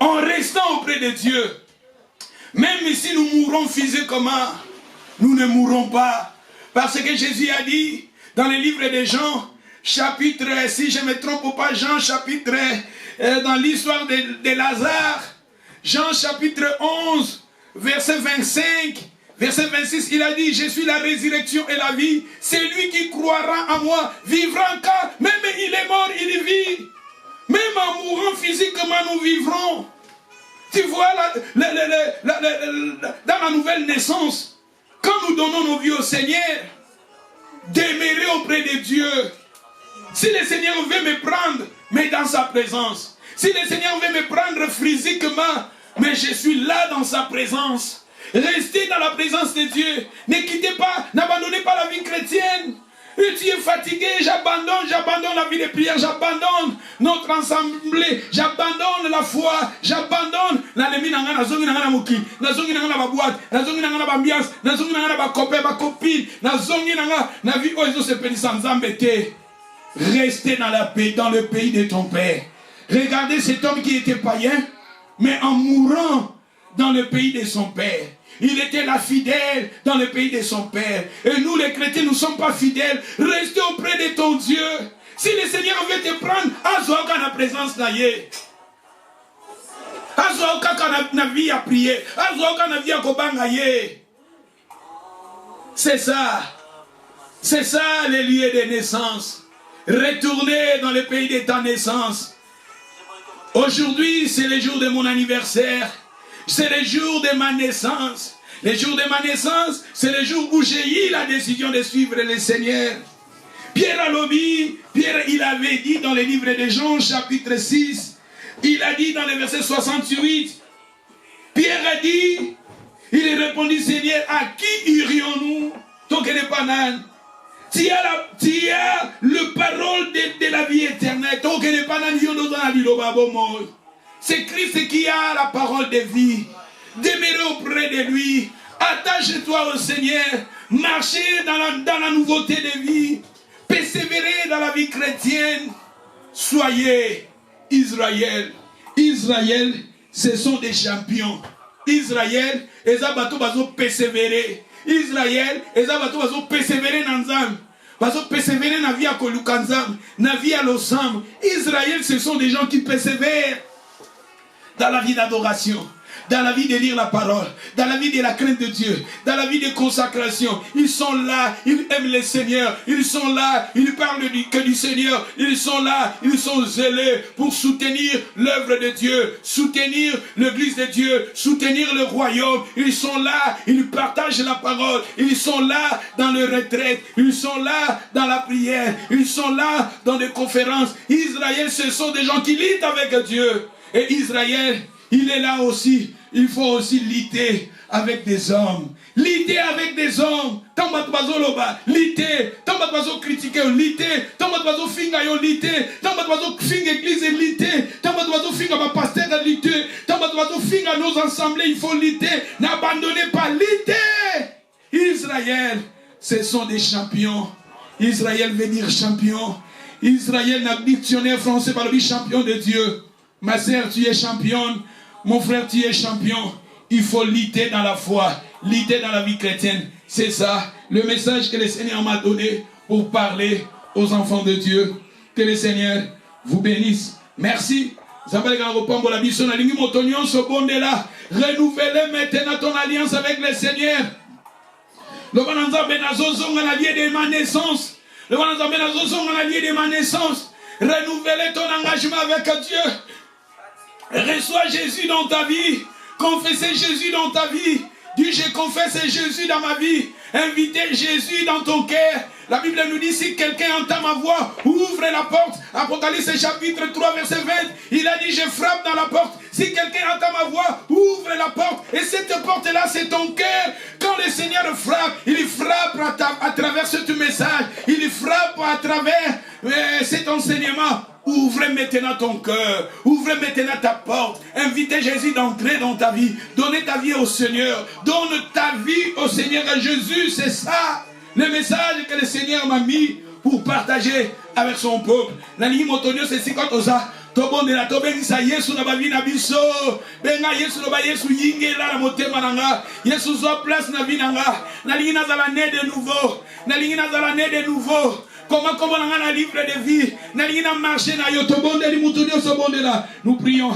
En restant auprès de Dieu, même si nous mourrons physiquement, nous ne mourrons pas. Parce que Jésus a dit, dans le livre de Jean, chapitre, si je ne me trompe pas, Jean chapitre, dans l'histoire de Lazare, Jean chapitre 11, verset 25, verset 26, il a dit, je suis la résurrection et la vie. C'est lui qui croira en moi, vivra encore. Même il est mort, il vit. Même en mourant physiquement, nous vivrons. Tu vois, dans la nouvelle naissance, quand nous donnons nos vies au Seigneur, demeurer auprès de Dieu. Si le Seigneur veut me prendre, mais dans sa présence. Si le Seigneur veut me prendre physiquement, mais je suis là dans sa présence. Restez dans la présence de Dieu. Ne quittez pas, n'abandonnez pas la vie chrétienne. Et tu es fatigué, j'abandonne la vie de prière, j'abandonne notre assemblée, j'abandonne la foi, j'abandonne la lemine na zongi na moki, na zongi na ba boîte, na zongi na ba ambiance, na zongi na ba copain, ba copine, na zongi na vie oizo se peni sans embêter. Restez dans la paix, dans le pays de ton père. Regardez cet homme qui était païen, mais en mourant dans le pays de son père. Il était là fidèle dans le pays de son père. Et nous les chrétiens, nous ne sommes pas fidèles. Restez auprès de ton Dieu. Si le Seigneur veut te prendre, azoka na présence na ye. Azoka na vie à prier. Azoka na vie à kobanga ye. C'est ça. C'est ça les lieux de naissance. Retournez dans le pays de ta naissance. Aujourd'hui, c'est le jour de mon anniversaire. C'est le jour de ma naissance. Le jour de ma naissance, c'est le jour où j'ai eu la décision de suivre le Seigneur. Pierre Alobi, Pierre, il avait dit dans le livre de Jean, chapitre 6, il a dit dans le verset 68, Pierre a dit, il répondit, Seigneur, à qui irions-nous? Donc, il n'est pas nan. Tu as le parole de la vie éternelle. Donc, il n'est pas nan. C'est Christ qui a la parole de vie. Demeurez auprès de lui. Attache-toi au Seigneur. Marchez dans la nouveauté de vie. Persévérez dans la vie chrétienne. Soyez Israël. Israël, ce sont des champions. Israël, les abatos vont persévérer. Israël, les abatos vont persévérer dans Nzam. Vont persévérer dans la vie à Kolukanzam, dans la vie à l'Osam. Israël, ce sont des gens qui persévèrent. Dans la vie d'adoration, dans la vie de lire la parole, dans la vie de la crainte de Dieu, dans la vie de consécration. Ils sont là, ils aiment le Seigneur, ils sont là, ils parlent que du Seigneur, ils sont là, ils sont zélés pour soutenir l'œuvre de Dieu, soutenir l'église de Dieu, soutenir le royaume. Ils sont là, ils partagent la parole, ils sont là dans le retraite, ils sont là dans la prière, ils sont là dans des conférences. Israël, ce sont des gens qui luttent avec Dieu. Et Israël, il est là aussi. Il faut aussi lutter avec des hommes. Lutter avec des hommes. Tant que tu vas lutter. Tant que tu vas critiquer, lutter. Tant que tu vas finir, lutter. Tant que tu vas finir l'église, lutter. Tant que tu vas finir ma pasteur, lutter. Tant que tu vas finir nos assemblées, il faut lutter. N'abandonnez pas, lutter. Israël, ce sont des champions. Israël veut dire champion. Israël, dans le dictionnaire français, par le champion de Dieu. Ma sœur, tu es championne. Mon frère, tu es champion. Il faut lutter dans la foi, lutter dans la vie chrétienne. C'est ça, le message que le Seigneur m'a donné pour parler aux enfants de Dieu. Que le Seigneur vous bénisse. Merci Renouveler maintenant ton alliance avec le Seigneur. Le Bananza Benazozong en allié de ma naissance. Le Bananza Benazozong en allié de ma naissance. Renouveler ton engagement avec Dieu. Reçois Jésus dans ta vie. Confessez Jésus dans ta vie. Dis, je confesse Jésus dans ma vie. Invitez Jésus dans ton cœur. La Bible nous dit, si quelqu'un entend ma voix, ouvre la porte. Apocalypse chapitre 3 verset 20. Il a dit, je frappe dans la porte. Si quelqu'un entend ma voix, ouvre la porte. Et cette porte-là, c'est ton cœur. Quand le Seigneur frappe, il frappe à travers ce message. Il frappe à travers cet enseignement. Ouvre maintenant ton cœur. Ouvre maintenant ta porte. Invitez Jésus d'entrer dans ta vie. Donnez ta vie au Seigneur. Donne ta vie au Seigneur à Jésus. C'est ça le message que le Seigneur m'a mis pour partager avec son peuple. Nani motonio c'est si quand osa. Tobonde la tobengisa Yesu na bavi na biso. Benga Yesu no ba Yesu yinge la motema nanga. Yesu zo place na vie nanga. Nalingi nazala né de nouveau. Nalingi nazala né de nouveau. Comment on a un livre de vie. Nalingi na marché na yo tobonde li mutonio so bonde la. Nous prions.